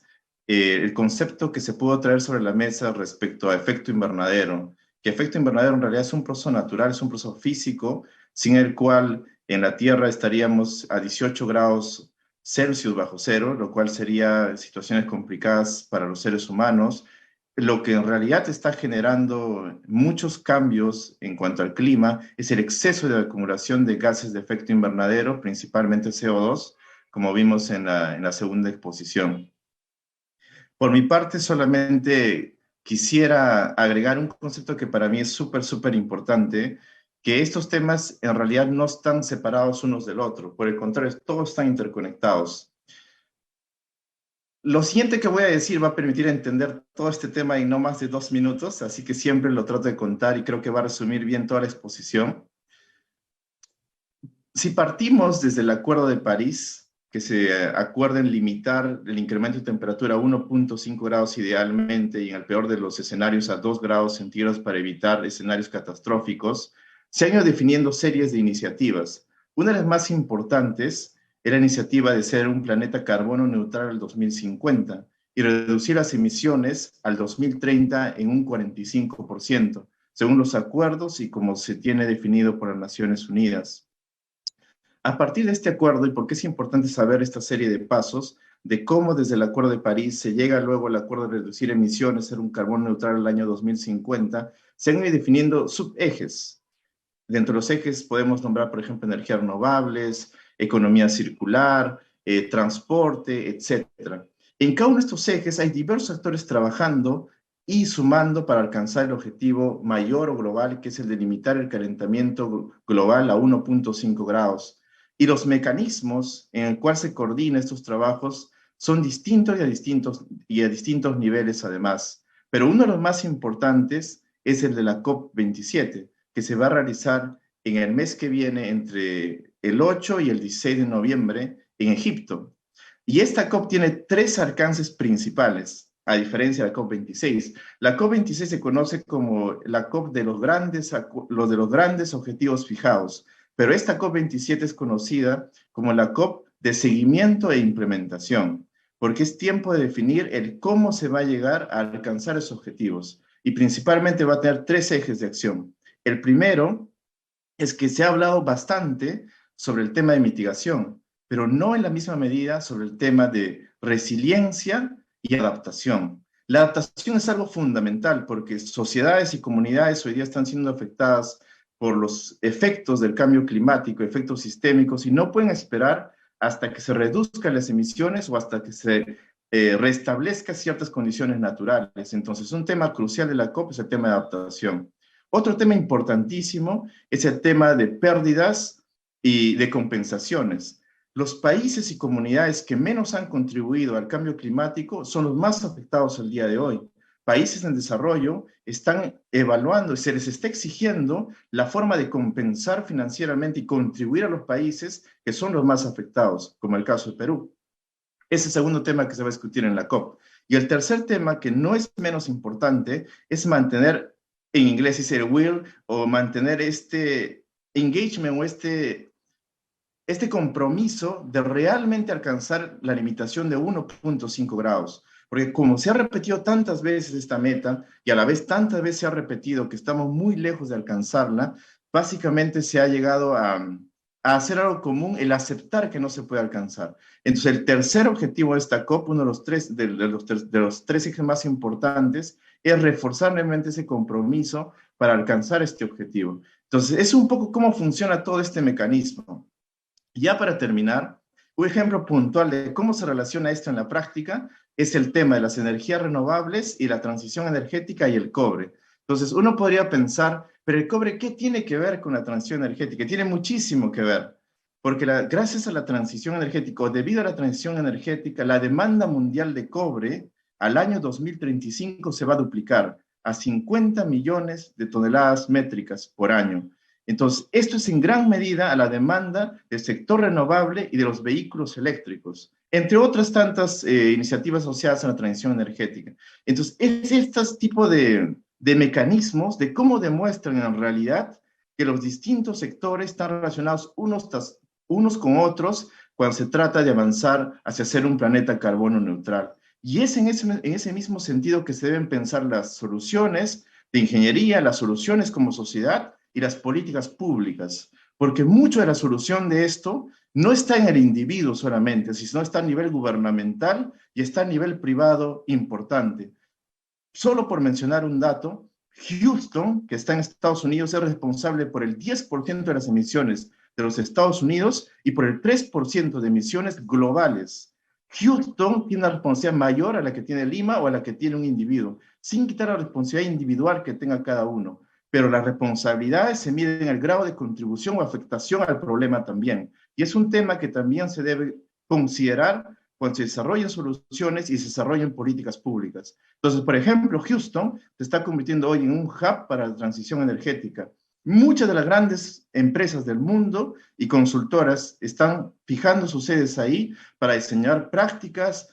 el concepto que se pudo traer sobre la mesa respecto a efecto invernadero, que efecto invernadero en realidad es un proceso natural, es un proceso físico, sin el cual en la Tierra estaríamos a 18 grados Celsius bajo cero, lo cual sería situaciones complicadas para los seres humanos. Lo que en realidad está generando muchos cambios en cuanto al clima es el exceso de acumulación de gases de efecto invernadero, principalmente CO2, como vimos en la segunda exposición. Por mi parte, solamente quisiera agregar un concepto que para mí es súper importante, que estos temas en realidad no están separados unos del otro, por el contrario, todos están interconectados. Lo siguiente que voy a decir va a permitir entender todo este tema en no más de 2 minutos, así que siempre lo trato de contar y creo que va a resumir bien toda la exposición. Si partimos desde el Acuerdo de París, que se acuerda en limitar el incremento de temperatura a 1.5 grados idealmente y en el peor de los escenarios a 2 grados centígrados para evitar escenarios catastróficos, se han ido definiendo series de iniciativas. Una de las más importantes es la iniciativa de ser un planeta carbono neutral al 2050 y reducir las emisiones al 2030 en un 45%, según los acuerdos y como se tiene definido por las Naciones Unidas. A partir de este acuerdo, y porque es importante saber esta serie de pasos, de cómo desde el Acuerdo de París se llega luego al acuerdo de reducir emisiones, ser un carbono neutral al año 2050, se han ido definiendo subejes. Dentro de los ejes podemos nombrar, por ejemplo, energías renovables, economía circular, transporte, etc. En cada uno de estos ejes hay diversos actores trabajando y sumando para alcanzar el objetivo mayor o global, que es el de limitar el calentamiento global a 1.5 grados. Y los mecanismos en el cual se coordinan estos trabajos son distintos y a distintos niveles además. Pero uno de los más importantes es el de la COP27, que se va a realizar en el mes que viene entre el 8 y el 16 de noviembre en Egipto. Y esta COP tiene 3 alcances principales, a diferencia de la COP26. La COP26 se conoce como la COP de los grandes objetivos fijados, pero esta COP27 es conocida como la COP de seguimiento e implementación, porque es tiempo de definir el cómo se va a llegar a alcanzar esos objetivos. Y principalmente va a tener 3 ejes de acción. El primero es que se ha hablado bastante sobre el tema de mitigación, pero no en la misma medida sobre el tema de resiliencia y adaptación. La adaptación es algo fundamental porque sociedades y comunidades hoy día están siendo afectadas por los efectos del cambio climático, efectos sistémicos, y no pueden esperar hasta que se reduzcan las emisiones o hasta que se restablezcan ciertas condiciones naturales. Entonces, un tema crucial de la COP es el tema de adaptación. Otro tema importantísimo es el tema de pérdidas y de compensaciones. Los países y comunidades que menos han contribuido al cambio climático son los más afectados el día de hoy. Países en desarrollo están evaluando y se les está exigiendo la forma de compensar financieramente y contribuir a los países que son los más afectados, como el caso de Perú. Ese es el segundo tema que se va a discutir en la COP. Y el tercer tema, que no es menos importante, es mantener, en inglés dice el will, o mantener este engagement o este compromiso de realmente alcanzar la limitación de 1.5 grados. Porque como se ha repetido tantas veces esta meta, y a la vez tantas veces se ha repetido que estamos muy lejos de alcanzarla, básicamente se ha llegado a hacer algo común, el aceptar que no se puede alcanzar. Entonces, el tercer objetivo de esta COP, uno de los tres ejes más importantes, es reforzar nuevamente ese compromiso para alcanzar este objetivo. Entonces, es un poco cómo funciona todo este mecanismo. Ya para terminar, un ejemplo puntual de cómo se relaciona esto en la práctica es el tema de las energías renovables y la transición energética y el cobre. Entonces, uno podría pensar, pero el cobre, ¿qué tiene que ver con la transición energética? Tiene muchísimo que ver, porque gracias a la transición energética, o debido a la transición energética, la demanda mundial de cobre al año 2035 se va a duplicar a 50 millones de toneladas métricas por año. Entonces, esto es en gran medida a la demanda del sector renovable y de los vehículos eléctricos, entre otras tantas iniciativas asociadas a la transición energética. Entonces, es este tipo de mecanismos de cómo demuestran en realidad que los distintos sectores están relacionados unos con otros cuando se trata de avanzar hacia ser un planeta carbono neutral. Y es en ese mismo sentido que se deben pensar las soluciones de ingeniería, las soluciones como sociedad, y las políticas públicas, porque mucho de la solución de esto no está en el individuo solamente, sino está a nivel gubernamental y está a nivel privado importante. Solo por mencionar un dato, Houston, que está en Estados Unidos, es responsable por el 10% de las emisiones de los Estados Unidos y por el 3% de emisiones globales. Houston tiene una responsabilidad mayor a la que tiene Lima o a la que tiene un individuo, sin quitar la responsabilidad individual que tenga cada uno. Pero las responsabilidades se miden en el grado de contribución o afectación al problema también. Y es un tema que también se debe considerar cuando se desarrollen soluciones y se desarrollen políticas públicas. Entonces, por ejemplo, Houston se está convirtiendo hoy en un hub para la transición energética. Muchas de las grandes empresas del mundo y consultoras están fijando sus sedes ahí para diseñar prácticas,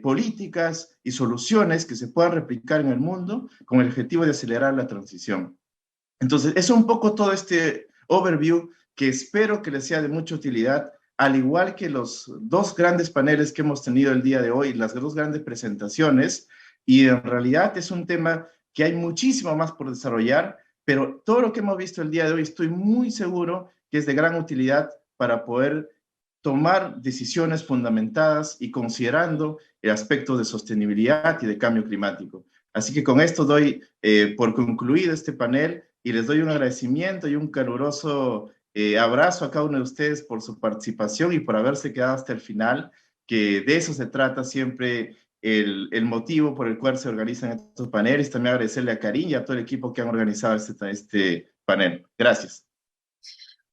políticas y soluciones que se puedan replicar en el mundo con el objetivo de acelerar la transición. Entonces, es un poco todo este overview que espero que les sea de mucha utilidad, al igual que los dos grandes paneles que hemos tenido el día de hoy, las dos grandes presentaciones, y en realidad es un tema que hay muchísimo más por desarrollar, pero todo lo que hemos visto el día de hoy estoy muy seguro que es de gran utilidad para poder tomar decisiones fundamentadas y considerando el aspecto de sostenibilidad y de cambio climático. Así que con esto doy por concluido este panel y les doy un agradecimiento y un caluroso abrazo a cada uno de ustedes por su participación y por haberse quedado hasta el final, que de eso se trata siempre el motivo por el cual se organizan estos paneles. También agradecerle a Karin y a todo el equipo que han organizado este panel. Gracias.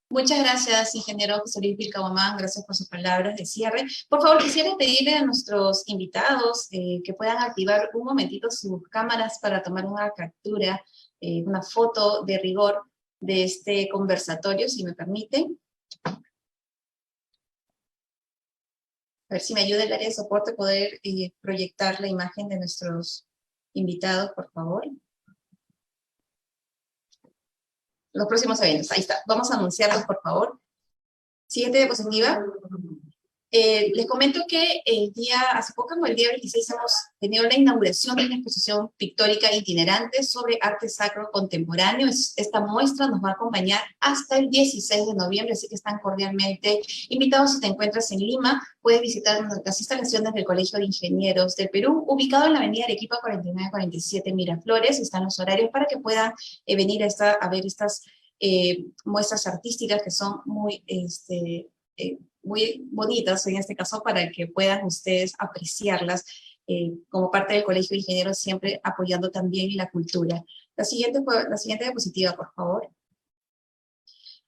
Muchas gracias, ingeniero José Luis Vilcabamán, gracias por sus palabras de cierre. Por favor, quisiera pedirle a nuestros invitados que puedan activar un momentito sus cámaras para tomar una captura, una foto de rigor de este conversatorio, si me permiten. A ver si me ayuda el área de soporte a poder proyectar la imagen de nuestros invitados, por favor. Los próximos eventos, ahí está. Vamos a anunciarlos, por favor. Siguiente diapositiva. Les comento que hace poco, el día 26, hemos tenido la inauguración de una exposición pictórica itinerante sobre arte sacro contemporáneo. Esta muestra nos va a acompañar hasta el 16 de noviembre, así que están cordialmente invitados. Si te encuentras en Lima, puedes visitar las instalaciones del Colegio de Ingenieros del Perú, ubicado en la avenida Arequipa 4947 Miraflores. Están los horarios para que puedan venir a ver estas muestras artísticas que son muy bonitas en este caso, para que puedan ustedes apreciarlas como parte del Colegio de Ingenieros, siempre apoyando también la cultura. La siguiente diapositiva, por favor.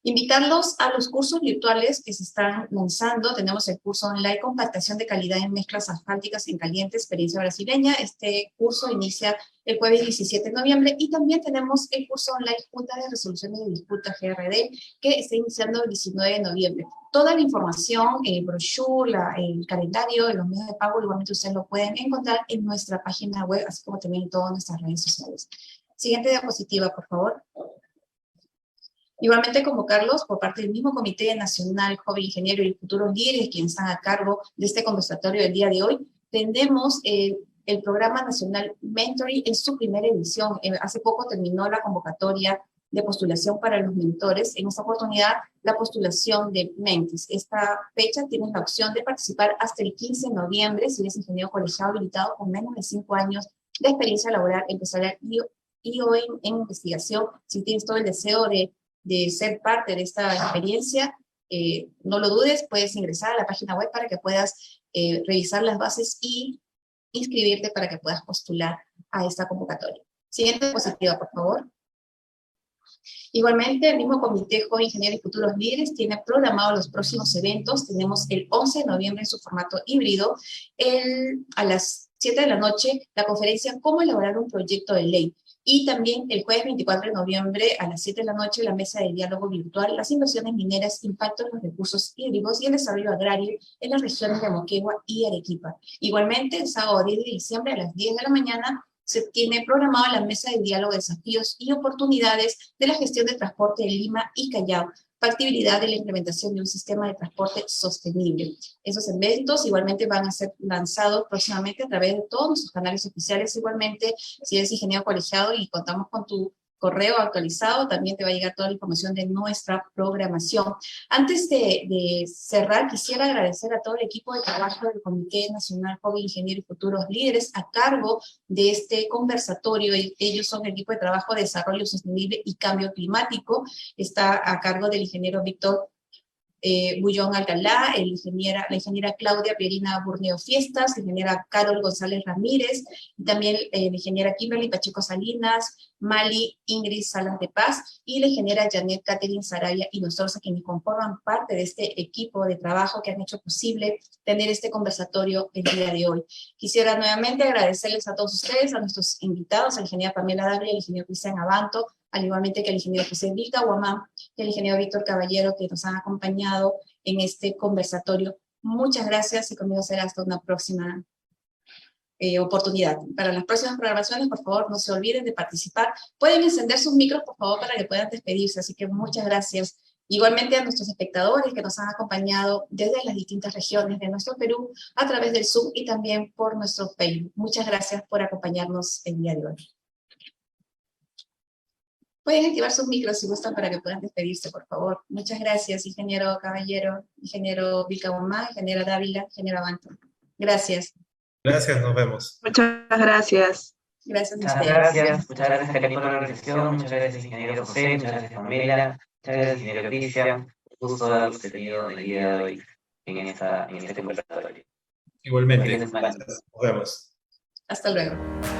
Invitarlos a los cursos virtuales que se están lanzando. Tenemos el curso online Compactación de calidad en mezclas asfálticas en caliente, experiencia brasileña. Este curso inicia el jueves 17 de noviembre, y también tenemos el curso online Junta de Resoluciones de Disputas GRD, que está iniciando el 19 de noviembre. Toda la información, el brochure, el calendario, los medios de pago, igualmente ustedes lo pueden encontrar en nuestra página web, así como también en todas nuestras redes sociales. Siguiente diapositiva, por favor. Igualmente convocarlos por parte del mismo Comité Nacional Joven Ingeniero y Futuros Líderes, quienes están a cargo de este conversatorio del día de hoy. Tendremos el Programa Nacional Mentoring en su primera edición. Hace poco terminó la convocatoria de postulación para los mentores. En esta oportunidad, la postulación de Mentis. Esta fecha tienes la opción de participar hasta el 15 de noviembre si eres ingeniero colegiado habilitado con menos de 5 años de experiencia laboral empresarial y o en investigación. Si tienes todo el deseo de ser parte de esta experiencia, no lo dudes, puedes ingresar a la página web para que puedas revisar las bases y inscribirte para que puedas postular a esta convocatoria. Siguiente diapositiva, por favor. Igualmente, el mismo Comité Joven Ingeniero y Futuros Líderes tiene programado los próximos eventos. Tenemos el 11 de noviembre en su formato híbrido, a las 7 de la noche, la conferencia Cómo elaborar un proyecto de ley. Y también el jueves 24 de noviembre a las 7 de la noche, la mesa de diálogo virtual, las inversiones mineras, impacto en los recursos hídricos y el desarrollo agrario en las regiones de Moquegua y Arequipa. Igualmente, el sábado 10 de diciembre a las 10 de la mañana se tiene programado la mesa de diálogo, desafíos y oportunidades de la gestión de transporte de Lima y Callao, factibilidad de la implementación de un sistema de transporte sostenible. Esos eventos igualmente van a ser lanzados próximamente a través de todos nuestros canales oficiales. Igualmente, si eres ingeniero colegiado y contamos con tu correo actualizado, también te va a llegar toda la información de nuestra programación. Antes de cerrar, quisiera agradecer a todo el equipo de trabajo del Comité Nacional Joven Ingeniero y Futuros Líderes a cargo de este conversatorio. Ellos son el equipo de trabajo de desarrollo sostenible y cambio climático. Está a cargo del ingeniero Víctor Bullón Alcalá, la ingeniera Claudia Pierina Burneo Fiestas, la ingeniera Carol González Ramírez, y también la ingeniera Kimberly Pacheco Salinas, Mali Ingrid Salas de Paz, y la ingeniera Janet Catherine Saraya y nosotros, a quienes conforman parte de este equipo de trabajo que han hecho posible tener este conversatorio el día de hoy. Quisiera nuevamente agradecerles a todos ustedes, a nuestros invitados, a la ingeniera Pamela Dávila, al ingeniero Cristian Abanto, al igualmente que al ingeniero José Vilca Guamán y al ingeniero Víctor Caballero, que nos han acompañado en este conversatorio. Muchas gracias y conmigo será hasta una próxima oportunidad. Para las próximas programaciones, por favor, no se olviden de participar. Pueden encender sus micros, por favor, para que puedan despedirse, así que muchas gracias. Igualmente a nuestros espectadores que nos han acompañado desde las distintas regiones de nuestro Perú, a través del Zoom y también por nuestro Facebook. Muchas gracias por acompañarnos el día de hoy. Pueden activar sus micros si gustan para que puedan despedirse, por favor. Muchas gracias, ingeniero Caballero, ingeniero Vilca Guamán, ingeniera Dávila, ingeniero Abanto. Gracias. Gracias, nos vemos. Muchas gracias. Gracias a Muchas ustedes. gracias, muchas gracias Karim por la organización, muchas gracias ingeniero José, muchas gracias Pamela, muchas gracias ingeniero Cristian. Un gusto haberlos tenido el día de hoy en este conversatorio. Igualmente. Feliz semana. Gracias, nos vemos. Hasta luego.